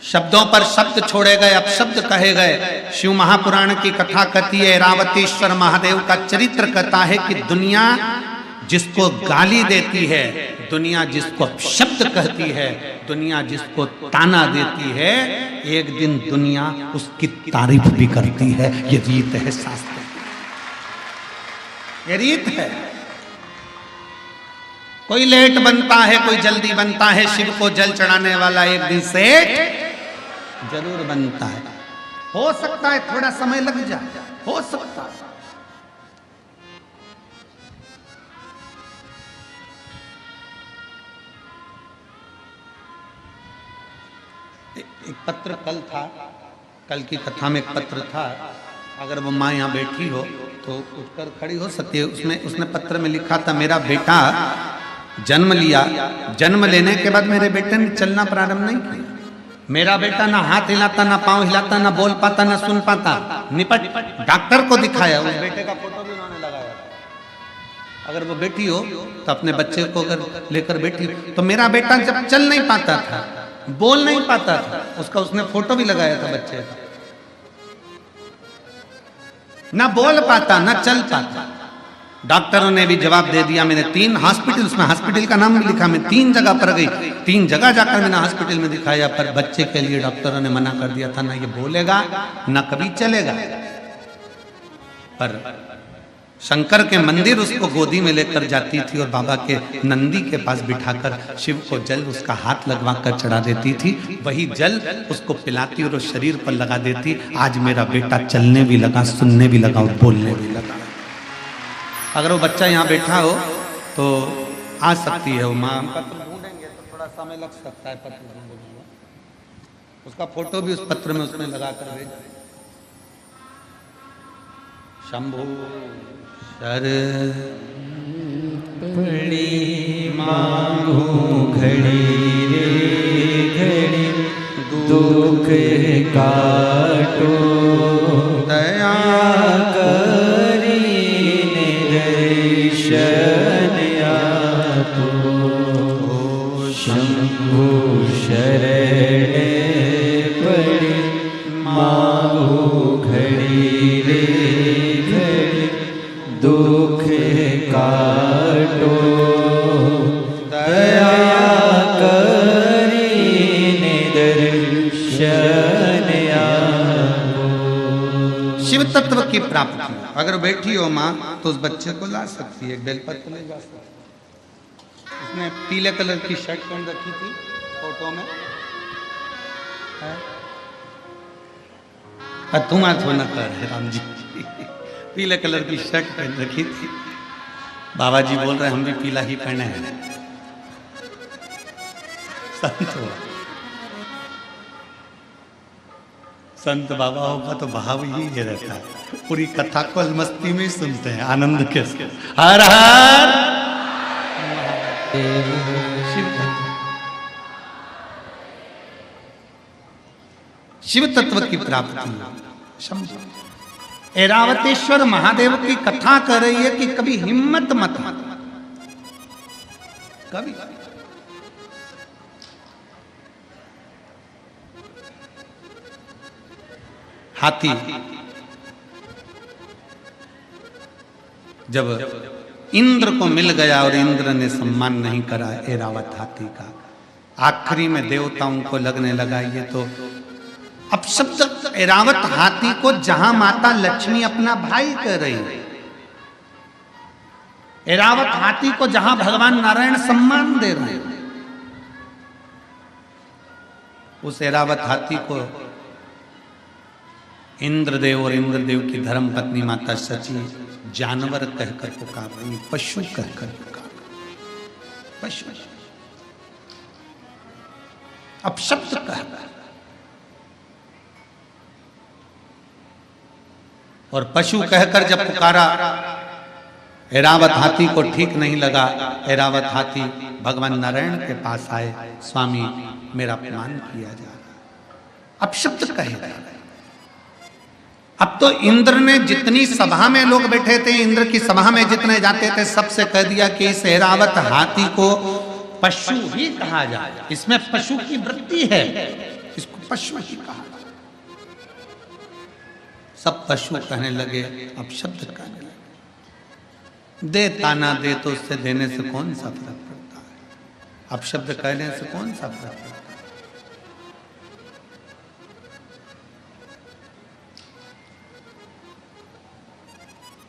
A: शब्दों पर शब्द छोड़े गए, अपशब्द कहे गए। शिव महापुराण की कथा कहती है, ऐरावतेश्वर महादेव का चरित्र कहता है कि दुनिया जिसको गाली देती है, दुनिया जिसको अपशब्द कहती है, दुनिया जिसको ताना देती है, एक दिन दुनिया उसकी तारीफ भी करती है। ये रीत है शास्त्र, ये रीत है। कोई लेट बनता है, कोई जल्दी बनता है। शिव को जल चढ़ाने वाला एक दिन से जरूर बनता है। हो सकता है थोड़ा समय लग जाए, हो सकता है। एक पत्र कल था, कल की कथा में एक पत्र था। अगर वो माँ यहाँ बैठी हो तो उठकर खड़ी हो सकती है। उसने पत्र में लिखा था, मेरा बेटा जन्म लिया, जन्म लेने के बाद मेरे बेटे ने चलना प्रारंभ नहीं किया। मेरा बेटा ना हाथ हिलाता, ना पांव हिलाता, ना बोल पाता, ना सुन पाता। निपट डॉक्टर को दिखाया, उस बेटे का फोटो भी उन्होंने लगाया। अगर वो बेटी हो तो अपने बच्चे को अगर लेकर बैठी, तो मेरा बेटा जब चल नहीं पाता था, बोल नहीं पाता था, उसका उसने फोटो भी लगाया था बच्चे का। ना बोल पाता, ना चल पाता। डॉक्टरों ने भी जवाब दे दिया। मैंने 3 हॉस्पिटल, उसमें हॉस्पिटल का नाम भी लिखा, मैं 3 जगह पर गई, 3 जगह जाकर मैंने हॉस्पिटल में दिखाया, पर बच्चे के लिए डॉक्टरों ने मना कर दिया था, ना ये बोलेगा ना कभी चलेगा। पर शंकर के मंदिर उसको गोदी में लेकर जाती थी और बाबा के नंदी के पास बिठाकर शिव को जल उसका हाथ लगवा कर चढ़ा देती थी। वही जल उसको पिलाती और उस शरीर पर लगा देती। आज मेरा बेटा चलने भी लगा, सुनने भी लगा और बोलने भी लगा। अगर वो बच्चा यहाँ बैठा हो तो आ सकती है वो माँ। पत्र ढूंढेंगे तो थोड़ा समय लग सकता है, पत्र ढूंढेंगे। उसका फोटो भी उस पत्र में उसने लगा कर भेजा। शंभु शर
B: पड़ी मांगू घड़ी रे घड़ी, दुख काटो
A: दया
B: शरण आपो। शंभु शरण पड़ी मांगो घड़ी रे घड़ी, दुख काटो दया करीने दर्शन आपो।
A: शिव तत्व की प्राप्ति अगर बैठी हो माँ तो उस बच्चे को ला सकती है, बेलपत्र ले जा सकती है। उसने पीले कलर की शर्ट पहन रखी थी फोटो में, तुम आज होना कर राम जी। पीले कलर की शर्ट पहन रखी थी। बाबा जी बोल रहे हम भी पीला ही पहने हैं। संत हो संत बाबाओं का तो भाव ही रहता है, पूरी कथा को मस्ती में सुनते हैं, आनंद के साथ। हर हर शिव तत्व की प्राप्ति। ऐरावतेश्वर महादेव की कथा कर रही है कि कभी हिम्मत मत कभी हाथी जब इंद्र को मिल गया और इंद्र ने सम्मान नहीं करा ऐरावत हाथी का, आखिरी में देवताओं को लगने लगा ये तो अब शब्द ऐरावत हाथी को जहां माता लक्ष्मी अपना भाई कह रही है, ऐरावत हाथी को जहां भगवान नारायण सम्मान दे रहे हैं, उस ऐरावत हाथी को इंद्रदेव और इंद्रदेव की धर्म पत्नी माता सची जानवर कहकर पुकार रही, पशु कहकर पुकार रही, पशु अब शब्द कहकर, और पशु कहकर जब पुकारा, ऐरावत हाथी को ठीक नहीं लगा। ऐरावत हाथी भगवान नारायण के पास आए, स्वामी मेरा अपमान किया जा रहा, अब शब्द कहेगा। अब तो इंद्र ने जितनी सभा में लोग बैठे थे, इंद्र की सभा में जितने जाते थे, सबसे कह दिया कि इस ऐरावत हाथी को पशु ही कहा जाए, इसमें पशु की वृत्ति है, इसको पशु ही कहा। सब पशु कहने लगे, अब शब्द कहने लगे, दे ताना दे तो उससे देने से कौन सा फर्क पड़ता है, अब शब्द कहने से कौन सा फर्क पड़ता है।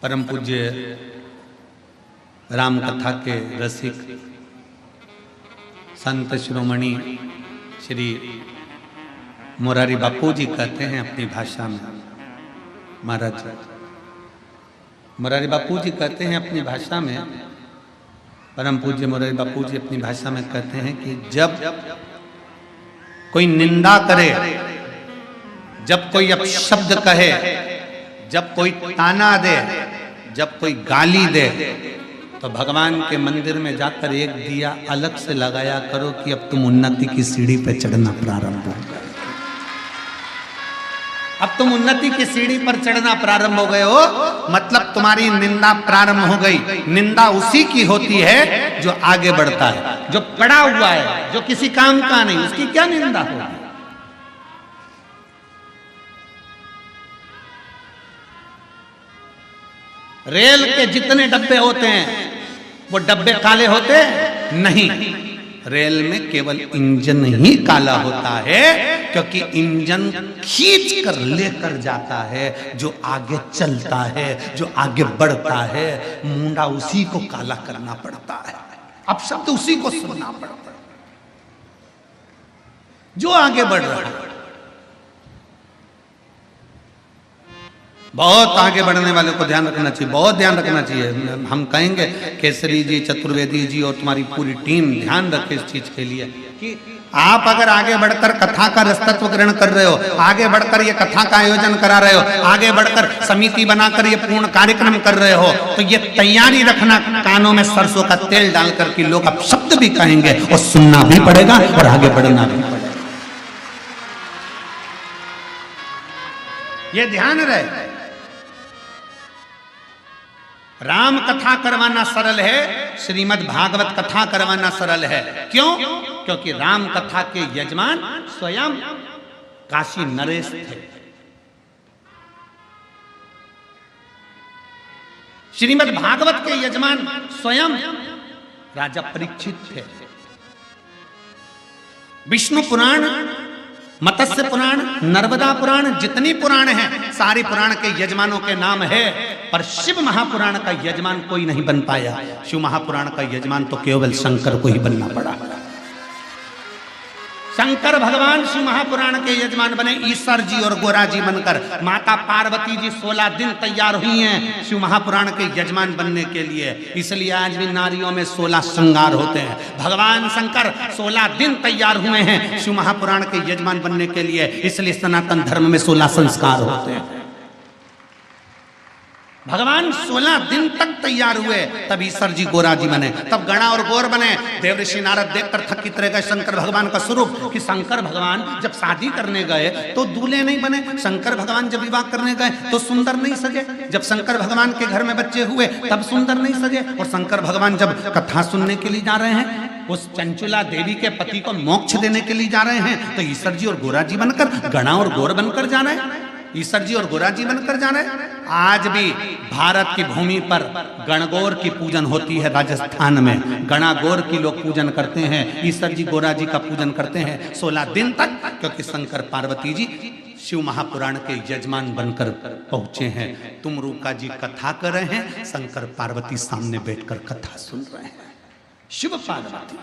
A: परम पूज्य राम कथा के रसिक संत शिरोमणि श्री मोरारी बापू जी कहते हैं अपनी भाषा में, महाराज मोरारी बापू जी कहते हैं अपनी भाषा में, परम पूज्य मोरारी बापू जी अपनी भाषा में कहते हैं कि जब कोई निंदा करे, जब कोई अपशब्द कहे, जब कोई ताना दे, जब कोई गाली दे, तो भगवान के मंदिर में जाकर एक दिया अलग से लगाया करो कि अब तुम उन्नति की सीढ़ी पे चढ़ना प्रारंभ हो गए, अब तुम उन्नति की सीढ़ी पर चढ़ना प्रारंभ हो गए हो, मतलब तुम्हारी निंदा प्रारंभ हो गई। निंदा उसी की होती है जो आगे बढ़ता है, जो पड़ा हुआ है, जो किसी काम का नहीं, उसकी क्या निंदा होगी। रेल के जितने डब्बे होते हैं वो डब्बे काले होते नहीं, रेल में केवल इंजन ही काला होता है, क्योंकि इंजन खींच कर लेकर जाता है, जो आगे चलता है, जो आगे बढ़ता है, मुंडा उसी को काला करना पड़ता है, अब शब्द उसी को सुनना पड़ता है, जो आगे बढ़ रहा है। बहुत आगे बढ़ने वाले को ध्यान रखना चाहिए, बहुत ध्यान रखना चाहिए। हम कहेंगे केसरी जी, चतुर्वेदी जी और तुम्हारी पूरी टीम ध्यान रखे इस चीज के लिए कि आप अगर आगे बढ़कर कथा का रसतत्व ग्रहण कर रहे हो, आगे बढ़कर ये कथा का आयोजन करा रहे हो, आगे बढ़कर समिति बनाकर ये पूर्ण कार्यक्रम कर रहे हो, तो ये तैयारी रखना कानों में सरसों का तेल डालकर कि लोग अब शब्द भी कहेंगे और सुनना भी पड़ेगा और आगे बढ़ना भी पड़ेगा, ये ध्यान रहे। राम कथा करवाना सरल है, श्रीमद् भागवत कथा करवाना सरल है। क्यों? क्योंकि राम कथा के यजमान स्वयं काशी नरेश थे। श्रीमद् भागवत के यजमान स्वयं राजा परीक्षित थे। विष्णु पुराण, मत्स्य पुराण, नर्मदा पुराण, जितनी पुराण हैं, सारी पुराण के यजमानों के नाम है, पर शिव महापुराण का यजमान कोई नहीं बन पाया। शिव महापुराण का यजमान तो केवल शंकर को ही बनना पड़ा। शंकर भगवान शिव महापुराण के यजमान बने ईश्वर जी और गोरा जी बनकर। माता पार्वती जी 16 दिन तैयार हुई हैं शिव महापुराण के यजमान बनने के लिए। इसलिए आज भी नारियों में 16 श्रृंगार होते हैं। भगवान शंकर 16 दिन तैयार हुए हैं शिव महापुराण के यजमान बनने के लिए। इसलिए सनातन धर्म में 16 संस्कार होते हैं। भगवान 16 दिन तक तैयार हुए, तब ईश्वर जी गोरा जी बने, तब गणा और गौर बने। देवऋषि नारद देखकर थकित रह गए शंकर भगवान का स्वरूप कि शंकर भगवान जब शादी करने गए तो दूल्हे नहीं बने, शंकर भगवान जब विवाह करने गए तो सुंदर नहीं सजे, जब शंकर भगवान के घर में बच्चे हुए तब सुंदर नहीं सजे, और शंकर भगवान जब कथा सुनने के लिए जा रहे हैं, उस चंचुला देवी के पति को मोक्ष देने के लिए जा रहे हैं, तो ईश्वर जी और गोरा जी बनकर, गणा और गौर बनकर जा रहे हैं। ईश्वर जी और गोरा जी बनकर जा रहे हैं। आज भी भारत की भूमि पर गणगौर की पूजन होती है। राजस्थान में गणागौर की लोग पूजन करते हैं, ईश्वर जी गोरा जी का पूजन करते हैं 16 दिन तक, क्योंकि शंकर पार्वती जी शिव महापुराण के यजमान बनकर पहुंचे हैं। तुम रूका जी कथा कर रहे हैं, शंकर पार्वती सामने बैठकर कथा सुन रहे हैं। शिव पार्वती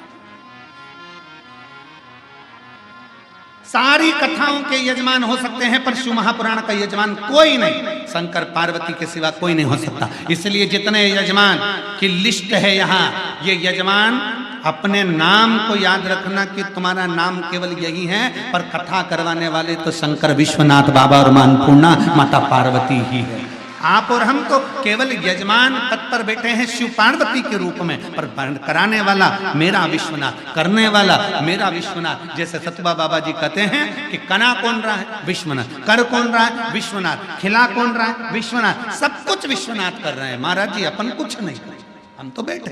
A: सारी कथाओं के यजमान हो सकते हैं, पर शिव महापुराण का यजमान कोई नहीं, शंकर पार्वती के सिवा कोई नहीं हो सकता। इसलिए जितने यजमान की लिस्ट है यहाँ, ये यजमान अपने नाम को याद रखना कि तुम्हारा नाम केवल यही है, पर कथा करवाने वाले तो शंकर विश्वनाथ बाबा और मां अन्नपूर्णा माता पार्वती ही है। आप और हम तो केवल यजमान पद पर बैठे हैं शिव पार्वती के रूप में, पर कराने वाला मेरा विश्वनाथ, करने वाला मेरा विश्वनाथ। जैसे सतबा बाबा जी कहते हैं कि कना कौन रहा है, विश्वनाथ, कर कौन रहा है, विश्वनाथ, खिला कौन रहा है, विश्वनाथ, सब कुछ विश्वनाथ कर रहे हैं। महाराज जी अपन कुछ नहीं कर, हम तो बैठे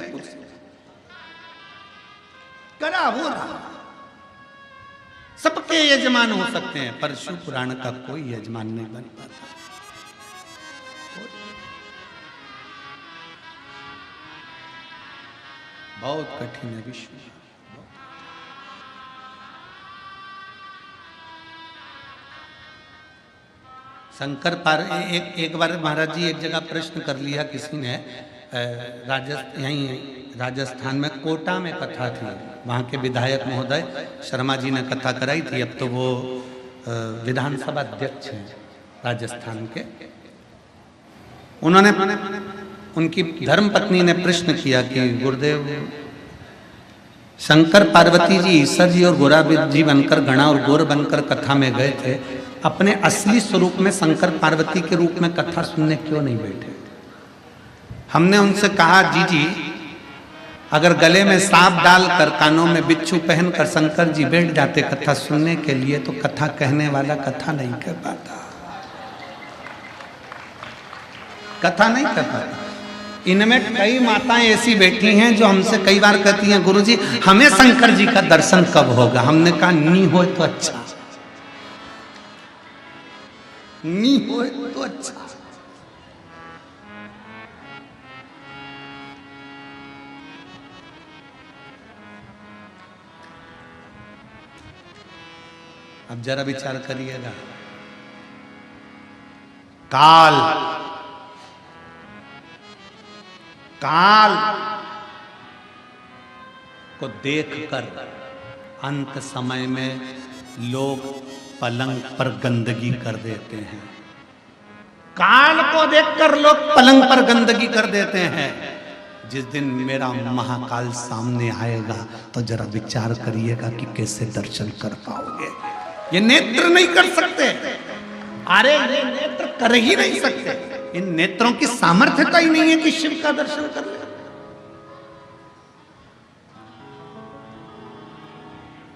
A: करा वो रहा। सबके यजमान हो सकते हैं, पर शिव पुराण का कोई यजमान नहीं बन पाता। बहुत कठिन है विश्व। शंकर एक बार महाराज जी एक जगह प्रश्न कर लिया किसी ने, राजस्थान में कोटा में कथा थी, वहाँ के विधायक महोदय शर्मा जी ने कथा कराई थी। अब तो वो विधानसभा अध्यक्ष हैं राजस्थान के। उन्होंने, उनकी धर्मपत्नी ने प्रश्न किया कि गुरुदेव, शंकर पार्वती जी ईश्वर जी और गोरा जी बनकर, गणा और गौर बनकर कथा में गए थे, अपने असली स्वरूप में शंकर पार्वती के रूप में कथा सुनने क्यों नहीं बैठे? हमने उनसे कहा, जी अगर गले में सांप डालकर, कानों में बिच्छू पहनकर शंकर जी बैठ जाते कथा सुनने के लिए, तो कथा कहने वाला कथा नहीं कह पाता, कथा नहीं कर पाता। इनमें कई माताएं ऐसी बैठी हैं जो हमसे कई बार कहती हैं, गुरुजी हमें शंकर जी का दर्शन कब होगा? हमने कहा नी हो तो अच्छा, नी हो तो अच्छा। अब जरा विचार करिएगा, काल को देखकर अंत समय में लोग पलंग पर गंदगी कर देते हैं। काल को देखकर लोग पलंग पर गंदगी कर देते हैं। जिस दिन मेरा महाकाल सामने आएगा तो जरा विचार करिएगा कि कैसे दर्शन कर पाओगे। ये नेत्र नहीं कर सकते, अरे ये नेत्र कर ही नहीं सकते। इन नेत्रों की सामर्थ्यता ही नहीं है कि शिव का दर्शन कर ले।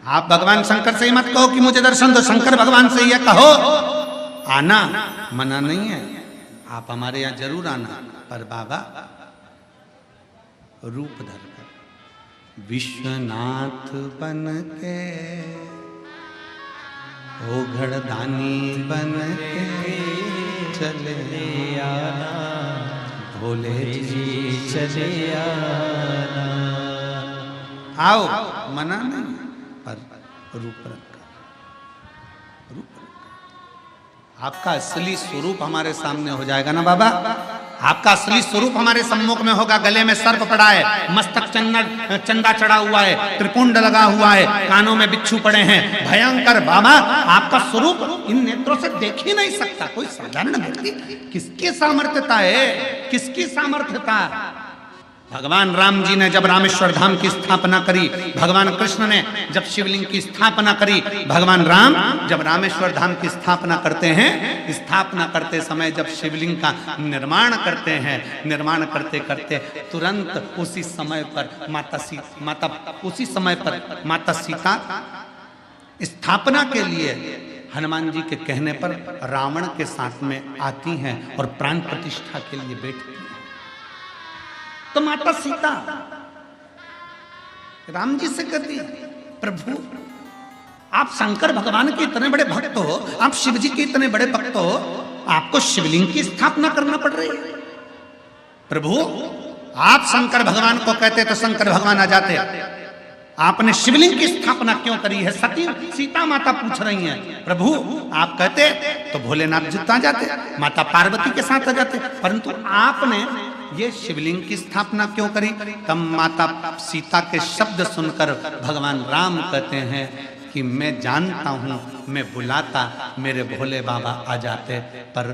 A: आप भगवान शंकर से ही मत कहो कि मुझे दर्शन दो, शंकर भगवान से ही कहो। आना मना नहीं है, आप हमारे यहाँ जरूर आना, पर बाबा रूप धरकर विश्वनाथ बन के, ओ घड़दानी बन के चले आना, भोले जी चले आना। आओ, मना नहीं, पर रूप रखा, रूप रखा। आपका असली स्वरूप हमारे सामने हो जाएगा ना बाबा। आपका असली स्वरूप हमारे सम्मुख में होगा। गले में सर्प पड़ा है, मस्तक चंदा चढ़ा हुआ है, त्रिपुंड लगा हुआ है, कानों में बिच्छू पड़े हैं, भयंकर बाबा आपका स्वरूप इन नेत्रों से देख ही नहीं सकता कोई साधारण व्यक्ति। किसकी सामर्थ्यता है, किसकी सामर्थ्यता? भगवान राम जी ने जब रामेश्वर धाम की स्थापना करी, भगवान कृष्ण ने जब शिवलिंग की स्थापना करी, भगवान राम जब रामेश्वर धाम की स्थापना करते हैं, स्थापना करते समय जब शिवलिंग का निर्माण करते हैं, निर्माण करते करते तुरंत उसी समय पर माता सीता स्थापना के लिए हनुमान जी के कहने पर रावण के साथ में आती हैं और प्राण प्रतिष्ठा के लिए बैठती हैं। तो माता सीता राम जी से कहती, प्रभु आप शंकर भगवान के इतने बड़े भक्त हो, आप शिव जी के इतने बड़े भक्त हो, आपको शिवलिंग की स्थापना करना पड़ रही है। प्रभु आप शंकर भगवान को कहते तो शंकर भगवान आ जाते, आपने शिवलिंग की स्थापना क्यों करी है? सती सीता माता पूछ रही हैं। प्रभु आप कहते तो भोलेनाथ जी आ जाते, माता पार्वती के साथ आ जाते, परंतु आपने ये शिवलिंग की स्थापना क्यों करी? तब माता सीता के शब्द सुनकर भगवान राम कहते हैं कि मैं जानता हूं, मैं बुलाता मेरे भोले बाबा आ जाते, पर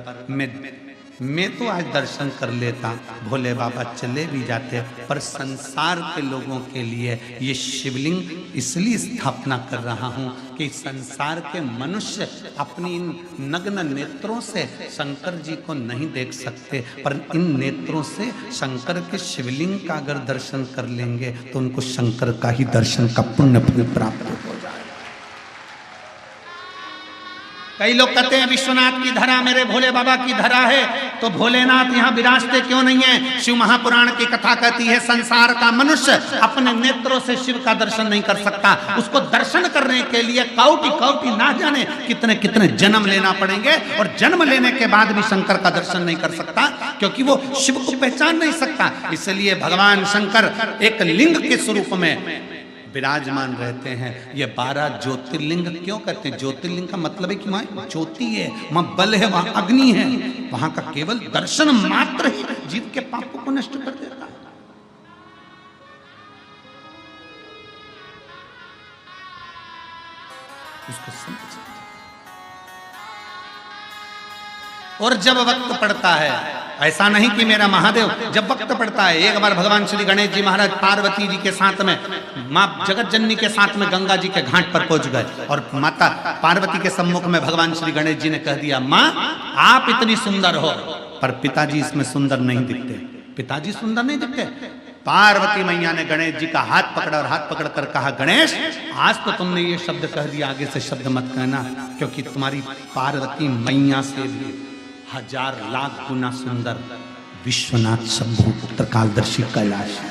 A: मैं तो आज दर्शन कर लेता, भोले बाबा चले भी जाते, पर संसार के लोगों के लिए ये शिवलिंग इसलिए स्थापना कर रहा हूँ कि संसार के मनुष्य अपनी इन नग्न नेत्रों से शंकर जी को नहीं देख सकते, पर इन नेत्रों से शंकर के शिवलिंग का अगर दर्शन कर लेंगे तो उनको शंकर का ही दर्शन का पुण्य फल प्राप्त हो जाए। कई लोग कहते हैं विश्वनाथ की धरा मेरे भोले बाबा की धरा है, तो भोलेनाथ यहाँ विराजते क्यों नहीं है? शिव महापुराण की कथा कहती है संसार का मनुष्य अपने नेत्रों से शिव का दर्शन नहीं कर सकता, उसको दर्शन करने के लिए कौटि कौटि ना जाने कितने कितने जन्म लेना पड़ेंगे, और जन्म लेने के बाद भी शंकर का दर्शन नहीं कर सकता, क्योंकि वो शिव को पहचान नहीं सकता। इसलिए भगवान शंकर एक लिंग के स्वरूप में विराजमान रहते हैं। ये 12 ज्योतिर्लिंग क्यों कहते हैं? ज्योतिर्लिंग का मतलब है कि वहां ज्योति है, वहां बल है, वहां अग्नि है, वहां का केवल दर्शन मात्र ही जीव के पापों को नष्ट कर देता है। उसको समझ, और जब वक्त पड़ता है, ऐसा नहीं कि मेरा महादेव, जब वक्त पड़ता है, एक बार भगवान श्री गणेश जी महाराज पार्वती जी के साथ में माँ जगत जननी के साथ में गंगा जी के घाट पर पहुंच गए, और माता पार्वती के सम्मुख में भगवान श्री गणेश जी ने कह दिया, माँ आप इतनी सुंदर हो, पर पिताजी इसमें सुंदर नहीं दिखते। पिताजी सुंदर नहीं दिखते। पार्वती मैया ने गणेश जी का हाथ पकड़ा और हाथ पकड़ कर कहा, गणेश आज तो तुमने ये शब्द कह दिया, आगे से शब्द मत कहना, क्योंकि तुम्हारी पार्वती मैया से भी 1000 लाख गुना सुंदर विश्वनाथ शंभु पुत्र कालदर्शी कैलाश है।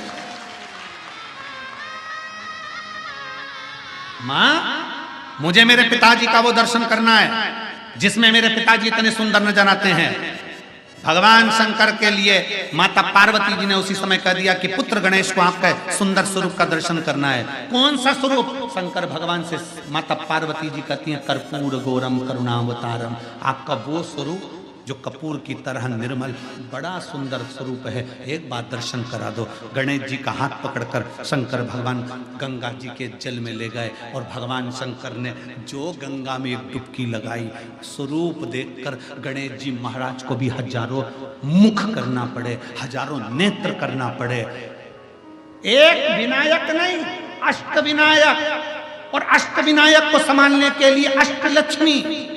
A: मां मुझे मेरे पिताजी का वो दर्शन करना है जिसमें मेरे पिताजी इतने सुंदर नजर आते हैं। भगवान शंकर के लिए माता पार्वती जी ने उसी समय कह दिया कि पुत्र गणेश को आपका सुंदर स्वरूप का दर्शन करना है। कौन सा स्वरूप? शंकर भगवान से माता पार्वती जी कहती हैं, कर्पूर गौरम करुणावतारम, आपका वो स्वरूप जो कपूर की तरह निर्मल, बड़ा सुंदर स्वरूप है, एक बार दर्शन करा दो। गणेश जी का हाथ पकड़कर शंकर भगवान गंगा जी के जल में ले गए, और भगवान शंकर ने जो गंगा में एक डुबकी लगाई, स्वरूप देखकर गणेश जी महाराज को भी हजारों मुख करना पड़े, हजारों नेत्र करना पड़े। एक विनायक नहीं, अष्ट विनायक, और अष्ट विनायक को संभालने के लिए अष्टलक्ष्मी,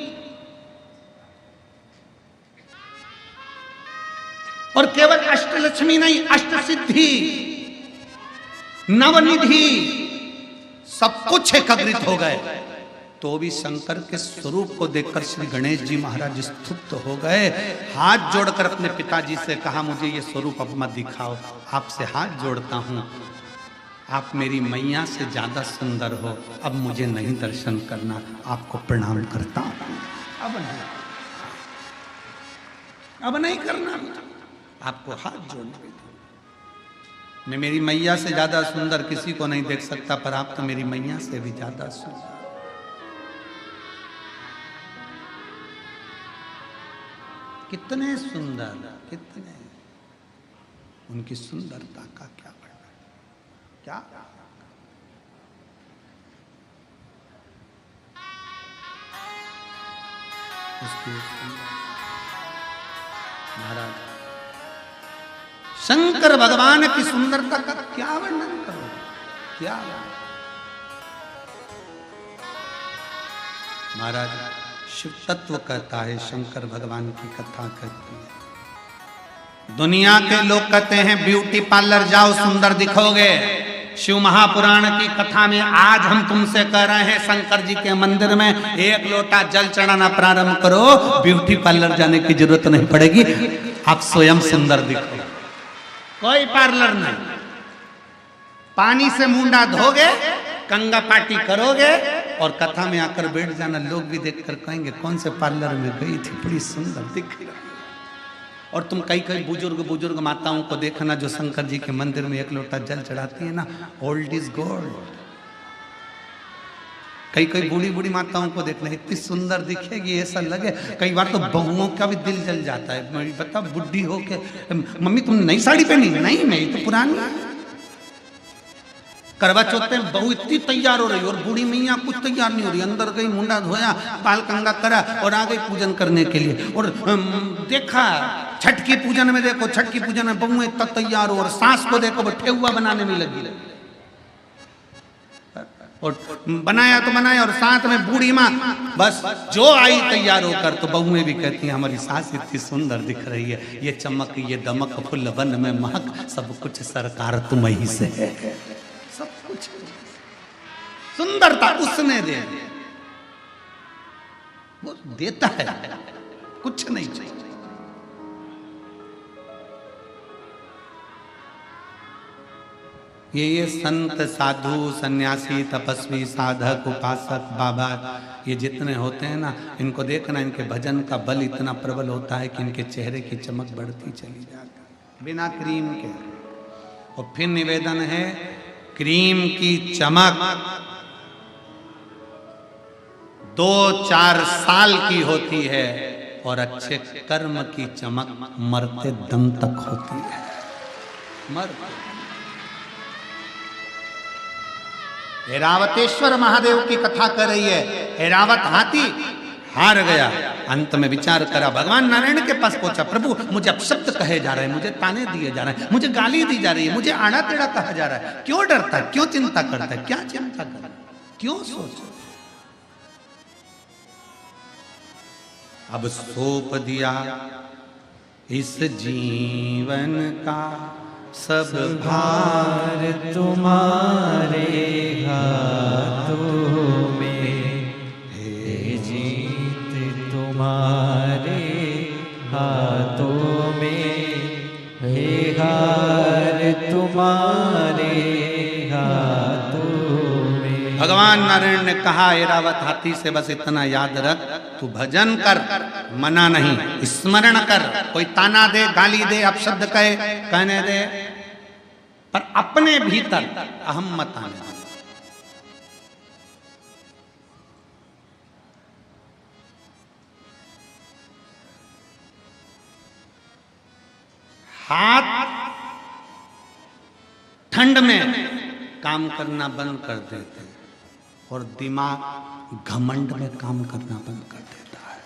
A: और केवल अष्टलक्ष्मी नहीं, अष्ट सिद्धि, नवनिधि, सब कुछ एकत्रित हो गए। तो भी शंकर के स्वरूप को देखकर श्री गणेश जी महाराज स्तुत हो गए। हाथ जोड़कर अपने पिताजी से कहा, मुझे ये स्वरूप अब मत दिखाओ, आपसे हाथ जोड़ता हूं, आप मेरी मैया से ज्यादा सुंदर हो, अब मुझे नहीं दर्शन करना, आपको प्रणाम करता हूं, अब नहीं करना, आपको हाथ जोड़ने। मैं मेरी मैया से ज्यादा सुंदर किसी को नहीं देख सकता, पर आप तो मेरी मैया से भी ज्यादा सुंदर। कितने सुंदर, कितने उनकी सुंदरता का क्या वर्णन, क्या उसकी महाराज शंकर भगवान की सुंदरता का क्या वर्णन करो, क्या महाराज शिव तत्व कहता है, शंकर भगवान की कथा कहती है। दुनिया के लोग कहते हैं ब्यूटी पार्लर जाओ सुंदर दिखोगे। शिव महापुराण की कथा में आज हम तुमसे कह रहे हैं शंकर जी के मंदिर में एक लोटा जल चढ़ाना प्रारंभ करो, ब्यूटी पार्लर जाने की जरूरत नहीं पड़ेगी, आप स्वयं सुंदर दिखोगे। कोई पार्लर नहीं, पानी से मुंडा धोगे, कंगा पार्टी करोगे और कथा में आकर बैठ जाना। लोग भी देखकर कहेंगे कौन से पार्लर में गई थी, बड़ी सुंदर दिख रही। और तुम कई कई बुजुर्ग माताओं को देखना जो शंकर जी के मंदिर में एक लोटा जल चढ़ाती है ना, ओल्ड इज गोल्ड। कई कई बूढ़ी माताओं को देखना, इतनी सुंदर दिखेगी ऐसा लगे। कई बार तो बहुओं का भी दिल जल जाता है, मैं बता बुढ़ी हो के मम्मी तुम नई साड़ी पहनी, नहीं मैं तो पुरानी। करवा चौथ पे बहू इतनी तैयार हो रही और बूढ़ी मैया कुछ तैयार नहीं हो रही, अंदर गई, मुंडा धोया, बाल कंगा करा और आ गई पूजन करने के लिए। और देखा छठ की पूजन में, देखो छठ की पूजन में बहू इतना तैयार हो और सास को देखो वो ठेहुआ बनाने में लगी, और बनाया तो बनाया और साथ में बूढ़ी माँ बस जो आई तैयार होकर। तो बहुएं भी कहती हैं हमारी सास इतनी सुंदर दिख रही है, ये चमक ये दमक फुल वन में महक, सब कुछ सरकार तुम ही से है, सब कुछ सुंदरता उसने दे, वो देता है, कुछ नहीं चाहिए। ये संत साधु सन्यासी तपस्वी साधक उपासक बाबा ये जितने होते हैं ना, इनको देखना, इनके भजन का बल इतना प्रबल होता है कि इनके चेहरे की चमक बढ़ती चली जाती है बिना क्रीम के। और फिर निवेदन है, क्रीम की चमक 2-4 साल की होती है और अच्छे कर्म की चमक मरते दम तक होती है। ऐरावतेश्वर महादेव की कथा कर रही है। ऐरावत हाथी हार गया, अंत में विचार करा, भगवान नारायण के पास पहुंचा, प्रभु मुझे अपशब्द कहे जा रहे हैं, मुझे ताने दिए जा रहे हैं, मुझे गाली दी जा रही है, मुझे आड़ा टेढ़ा कहा जा रहा है, क्यों डरता है, क्यों चिंता करता है, क्या चिंता करता है, क्यों सोच। अब सौंप दिया इस जीवन का सब
B: भार तुम्हारे हाथों में, हे जीत तुम्हारे हाथों में, हे हार तुम्हारे हाथों में।
A: भगवान नारायण ने कहा ऐरावत हाथी से बस इतना याद रख, तू भजन कर, मना नहीं, स्मरण कर, कोई ताना दे, गाली दे, अपशब्द कहे, कहने दे, पर अपने भीतर अहम मत आने दे। हाथ ठंड में काम करना बंद कर देते और दिमाग घमंड में काम करना बंद कर देता है।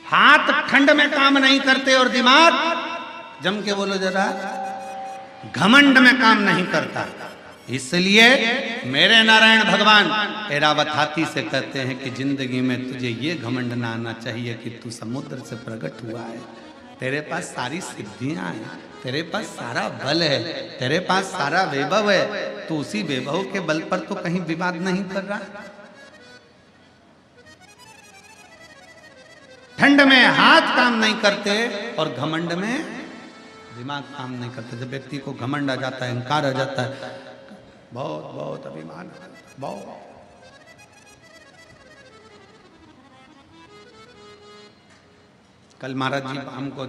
A: हाथ ठंड में काम नहीं करते और दिमाग, जम के बोलो जरा, घमंड में काम नहीं करता। इसलिए मेरे नारायण भगवान ऐरावत हाथी से कहते हैं कि जिंदगी में तुझे ये घमंड ना आना चाहिए कि तू समुद्र से प्रकट हुआ है, तेरे पास सारी सिद्धियां हैं, तेरे पास सारा बल है, तेरे पास सारा वैभव है, तू उसी वैभव के बल पर तो कहीं विवाद नहीं कर रहा। ठंड में हाथ काम नहीं करते और घमंड में दिमाग काम नहीं करते। जब व्यक्ति को घमंड आ जाता है, अहंकार आ जाता है, बहुत बहुत अभिमान, बहुत। कल महाराज जी हमको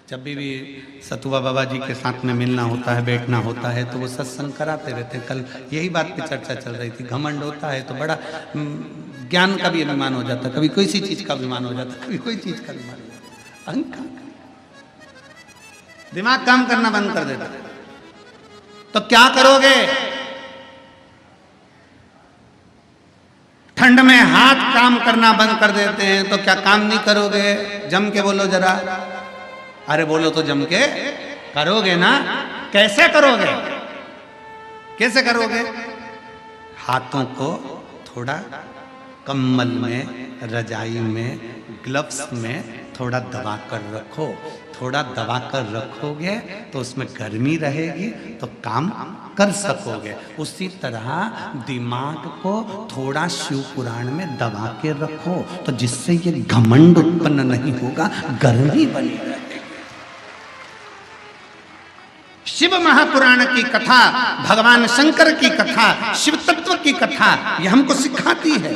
A: जब भी सतुआ बाबा जी के साथ में मिलना होता है, बैठना होता है, तो वो सत्संग कराते रहते हैं। कल यही बात पे चर्चा चल रही थी, घमंड होता है तो बड़ा ज्ञान का भी अभिमान हो जाता, कभी कोई सी चीज का अभिमान हो जाता, कभी कोई चीज का अभिमान हो जाता। अहंकार, दिमाग काम करना बंद कर देता। तो क्या करोगे? ठंड में हाथ काम करना बंद कर देते हैं, तो क्या काम नहीं करोगे? जम के बोलो जरा। अरे बोलो तो जम के करोगे ना। कैसे करोगे? कैसे करोगे? हाथों को थोड़ा कंबल में, रजाई में, ग्लव्स में थोड़ा दबा कर रखो। थोड़ा दबा कर रखोगे तो उसमें गर्मी रहेगी, तो काम कर सकोगे। उसी तरह दिमाग को थोड़ा शिव पुराण में दबा के रखो, तो जिससे ये घमंड उत्पन्न नहीं होगा, गर्मी बनी रहेगी। शिव महापुराण की कथा, भगवान शंकर की कथा, शिव तत्व की कथा, यह हमको सिखाती है।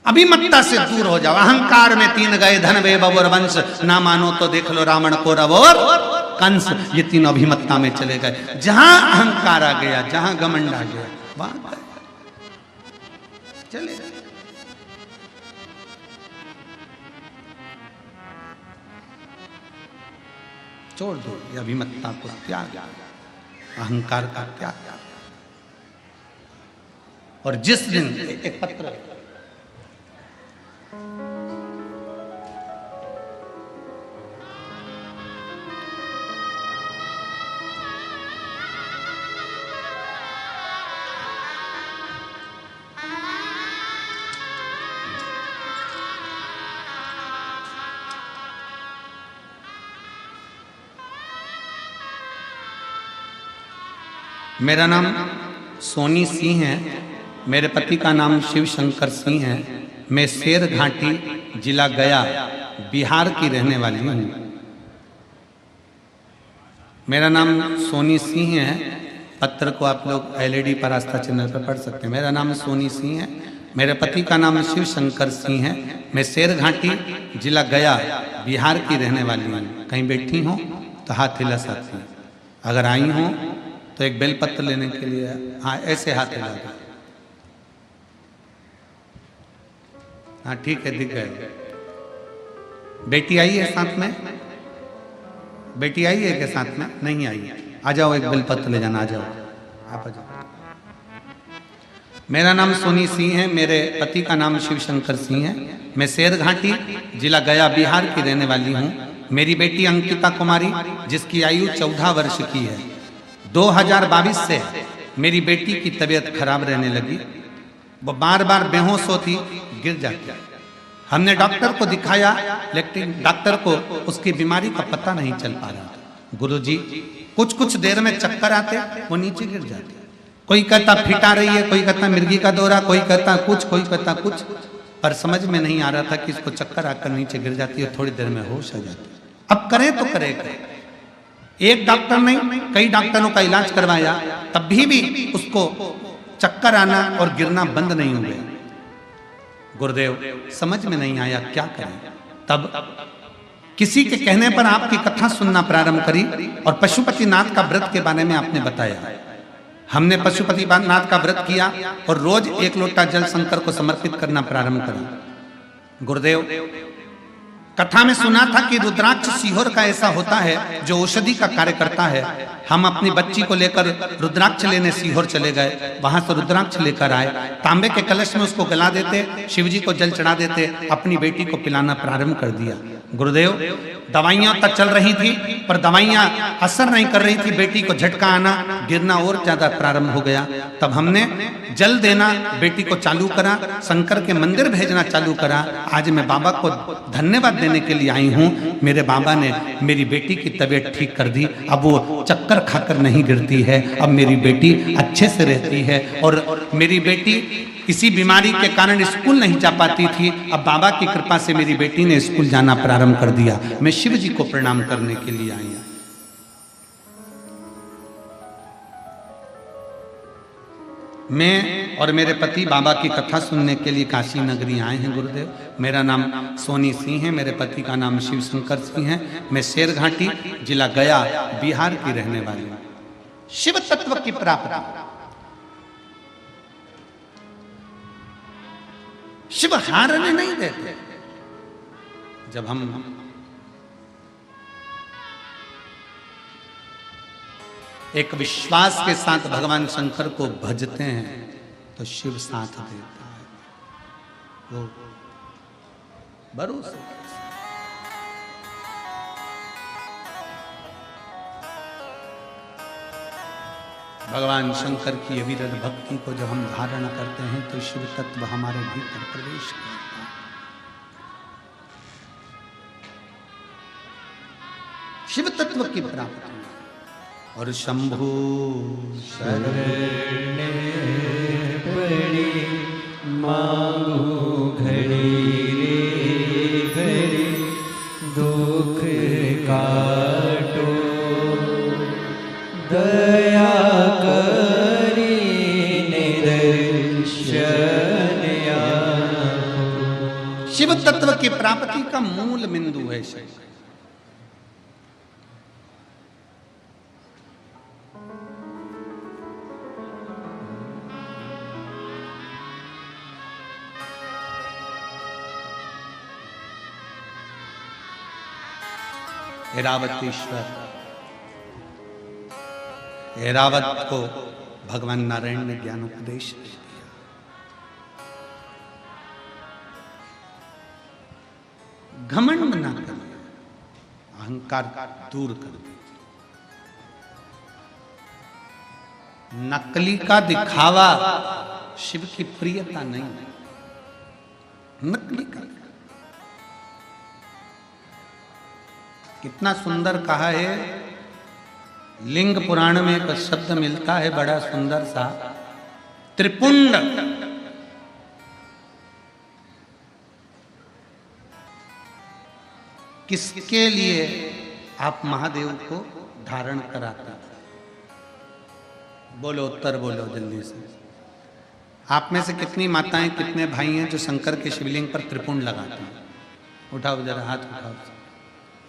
A: अभिमत्ता से दूर हो जाओ। अहंकार में 3 गए, धन वे बबोर वंश, ना मानो तो देख लो रावण को रवोर कंस। ये 3 अभिमत्ता में चले गए। जहां अहंकार आ गया, जहां घमंड आ गया, वहां चले गए। छोड़ दो ये अभिमत्ता को, त्याग, अहंकार का त्याग। और जिस दिन एक पत्र, मेरा नाम सोनी सिंह है, मेरे पति का नाम शिव शंकर सिंह है। मैं शेर घाटी जिला गया बिहार की रहने वाली हूँ। मेरा नाम सोनी सिंह है। पत्र को आप लोग एलईडी पर आस्था चैनल पर पढ़ सकते हैं। मेरा नाम सोनी सिंह है, मेरे पति का नाम शिव शंकर सिंह है। मैं शेर घाटी जिला गया बिहार की रहने वाली हूँ। कहीं बैठी हूँ तो हाथ हिला सकती हैं। अगर आई हूँ तो एक बेलपत्र लेने के लिए, हाँ ऐसे हाथ हिला दो। हाँ ठीक है, दिख गए। बेटी आई है साथ में? बेटी आई है क्या साथ में? नहीं आई है। आ जाओ, एक बेलपत्र ले जाना। आ जाओ, आप आ जाओ। मेरा नाम सोनी सिंह है, मेरे पति का नाम शिव शंकर सिंह है। मैं शेर घाटी जिला गया बिहार की रहने वाली हूँ। मेरी बेटी अंकिता कुमारी, जिसकी आयु 14 वर्ष की है, 2022 से मेरी बेटी की तबीयत खराब रहने लगी। वो बार बार बेहोश होती, गिर जाती। हमने डॉक्टर को दिखाया, लेकिन डॉक्टर को उसकी बीमारी का पता नहीं चल पा रहा था। गुरुजी, कुछ देर में चक्कर आते, वो नीचे गिर जाते। कोई कहता फिट आ रही है, कोई कहता मिर्गी का दौरा, कोई कहता कुछ, कोई कहता कुछ, पर समझ में नहीं आ रहा था कि इसको चक्कर आकर नीचे गिर जाती है, थोड़ी देर में होश आ जाती है। अब करें तो करें। एक डॉक्टर नहीं, कई डॉक्टरों का इलाज करवाया, तब भी उसको चक्कर आना और गिरना बंद नहीं हुए। गुरुदेव, समझ में नहीं आया क्या करें। तब किसी के कहने पर आपकी कथा सुनना प्रारंभ करी और पशुपतिनाथ का व्रत के बारे में आपने बताया। हमने पशुपतिनाथ का व्रत किया और रोज 1 लोटा जल शंकर को समर्पित करना प्रारंभ करा। गुरुदेव, कथा में सुना था कि रुद्राक्ष सीहोर का ऐसा होता है जो औषधि का कार्य करता है। हम अपनी बच्ची को लेकर रुद्राक्ष लेने सीहोर चले गए। वहां से रुद्राक्ष लेकर आए, तांबे के कलश में उसको गला देते, शिव जी को जल चढ़ा देते, अपनी बेटी को पिलाना प्रारंभ कर दिया। गुरुदेव, दवाइयां तक चल रही थी, पर दवाइयां असर नहीं कर रही थी। बेटी को झटका आना, गिरना और ज्यादा प्रारंभ हो गया। तब हमने जल देना बेटी को चालू करा, शंकर के मंदिर भेजना चालू करा। आज मैं बाबा को धन्यवाद देने के लिए आई हूँ। मेरे बाबा ने मेरी बेटी की तबीयत ठीक कर दी। अब वो चक्कर खाकर नहीं गिरती है, अब मेरी बेटी अच्छे से रहती है। और मेरी बेटी किसी बीमारी के कारण स्कूल नहीं जा पाती थी, अब बाबा की कृपा से मेरी बेटी ने स्कूल जाना प्रारंभ कर दिया। मैं शिव जी को प्रणाम करने के लिए आई हूं। मैं और मेरे पति बाबा की कथा सुनने के लिए काशी नगरी आए हैं। गुरुदेव, मेरा नाम सोनी सिंह है, मेरे पति का नाम शिव शंकर सिंह है। मैं शेर घाटी जिला गया बिहार की रहने वाली हूं। शिव तत्व की प्राप्ति, शिव हारने नहीं देते। जब हम एक विश्वास के साथ भगवान शंकर को भजते हैं तो शिव साथ देता है। वो भरोसा भगवान शंकर की अविरत भक्ति को जब हम धारण करते हैं तो शिव तत्व हमारे भीतर प्रवेश करता है। शिव तत्व की प्राप्ति और शंभु
B: शरण पड़ी मांगू घड़ी रे घड़ी दुख काटो दया करी निदर्शन आपको।
A: शिव तत्व की प्राप्ति का मूल बिंदु है शिव। ऐरावतेश्वर, ऐरावत को भगवान नारायण ने ज्ञानोपदेश दे दिया। घमंड ना कर, अहंकार दूर कर दे। नकली का दिखावा शिव की प्रियता नहीं, नकली का। कितना सुंदर कहा है, लिंग पुराण में एक शब्द मिलता है बड़ा सुंदर सा, त्रिपुंड। किसके लिए आप महादेव को धारण कराते हैं? बोलो, उत्तर बोलो जल्दी से। आप में से कितनी माताएं कितने भाई हैं जो शंकर के शिवलिंग पर त्रिपुंड लगाते हैं? उठाओ जरा हाथ, उठाओ।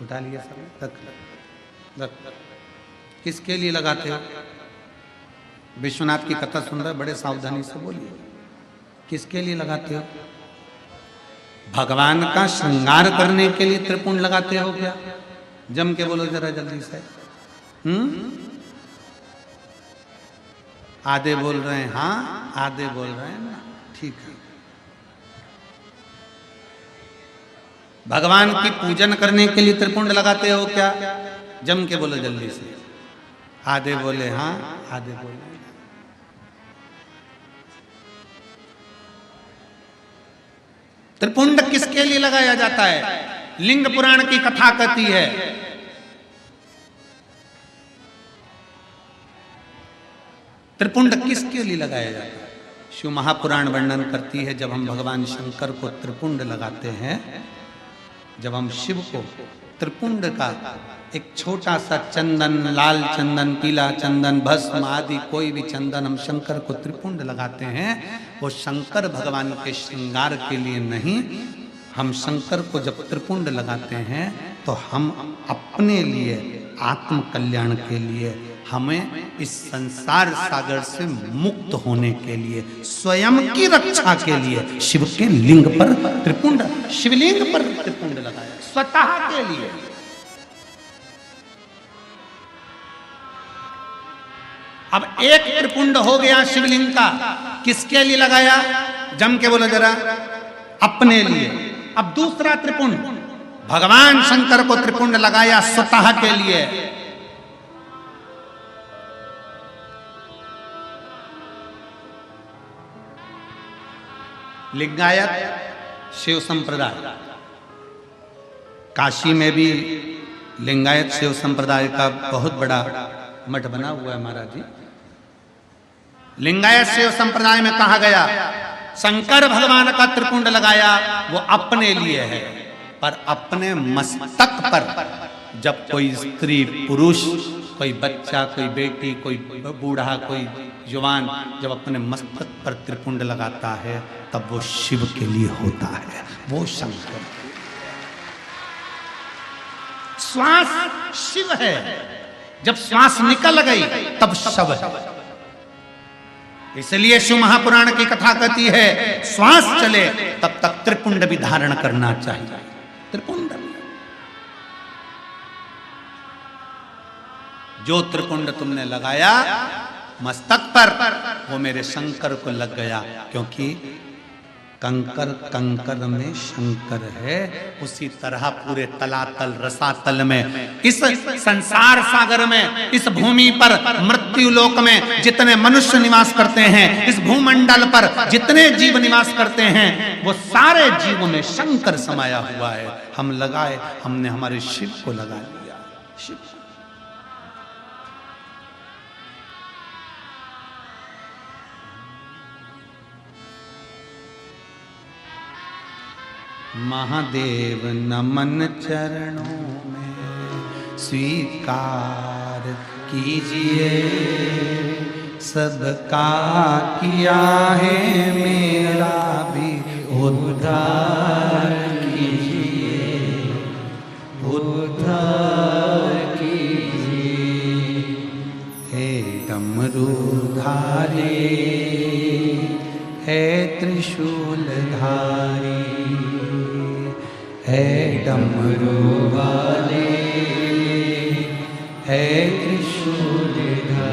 A: उठा लिया सब? रख। किसके लिए लगाते हो? विश्वनाथ की कथा सुन रहे, बड़े सावधानी से बोलिए। किसके लिए लगाते हो? भगवान का श्रृंगार करने के लिए त्रिपुंड लगाते हो क्या? जम के बोलो जरा जल्दी से। आधे बोल रहे हैं हाँ, आधे बोल रहे हैं ना। ठीक है। भगवान की पूजन करने के लिए त्रिपुंड लगाते हो क्या? जम के बोलो जल्दी से। आधे बोले हाँ, आधे बोले। त्रिपुंड किसके लिए लगाया जाता है? लिंग पुराण की कथा कहती है त्रिपुंड किसके लिए लगाया जाता है? शिव महापुराण वर्णन करती है, जब हम भगवान शंकर को त्रिपुंड लगाते हैं, जब हम शिव को त्रिपुंड का एक छोटा सा चंदन, लाल चंदन, पीला चंदन, भस्म आदि कोई भी चंदन हम शंकर को त्रिपुंड लगाते हैं, वो शंकर भगवान के श्रृंगार के लिए नहीं। हम शंकर को जब त्रिपुंड लगाते हैं तो हम अपने लिए, आत्म कल्याण के लिए, हमें इस संसार सागर से मुक्त होने के लिए, स्वयं की रक्षा के लिए शिव के लिंग पर त्रिपुंड, शिवलिंग पर त्रिपुंड लगाया, स्वतः के लिए। अब एक त्रिपुंड हो गया शिवलिंग का, किसके लिए लगाया? जम के बोलो जरा। अपने लिए। अब दूसरा त्रिपुंड भगवान शंकर को त्रिपुंड लगाया स्वतः के लिए। लिंगायत शिव संप्रदाय, काशी में भी लिंगायत शिव संप्रदाय का बहुत बड़ा मठ बना हुआ है महाराज जी। लिंगायत शिव संप्रदाय में कहा गया शंकर भगवान का त्रिपुंड लगाया वो अपने लिए है, पर अपने मस्तक पर जब कोई स्त्री पुरुष, कोई बच्चा, कोई बेटी, कोई बूढ़ा, कोई जवान जब अपने मस्तक पर त्रिपुंड लगाता है तब वो शिव के लिए होता है, वो शंकर। श्वास शिव है, जब श्वास निकल गई तब शव है। इसलिए शिव महापुराण की कथा कहती है श्वास चले तब तक त्रिपुंड भी धारण करना चाहिए। त्रिपुंड, जो त्रिपुंड तुमने लगाया मस्तक पर वो मेरे शंकर को लग गया, क्योंकि कंकर कंकर में शंकर है। उसी तरह पूरे तलातल रसातल में, इस संसार सागर में, इस भूमि पर, मृत्यु लोक में जितने मनुष्य निवास करते हैं, इस भूमंडल पर जितने जीव निवास करते हैं, वो सारे जीवों में शंकर समाया हुआ है। हम लगाए, हमने हमारे शिव को लगा लिया। शिव महादेव नमन चरणों में स्वीकार कीजिए, सबका किया है मेरा भी उद्धार कीजिए, उद्धार कीजिए। हे डमरूधारी, हे त्रिशूलधारी, है डमरू वाले, है त्रिशूलधारी।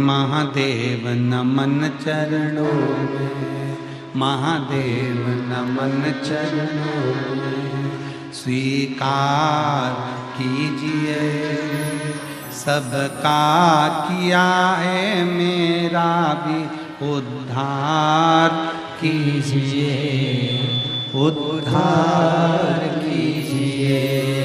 A: महादेव नमन चरणों में, महादेव नमन चरणों में स्वीकार कीजिए, सबका किया है मेरा भी उद्धार कीजिए, उद्धार कीजिए।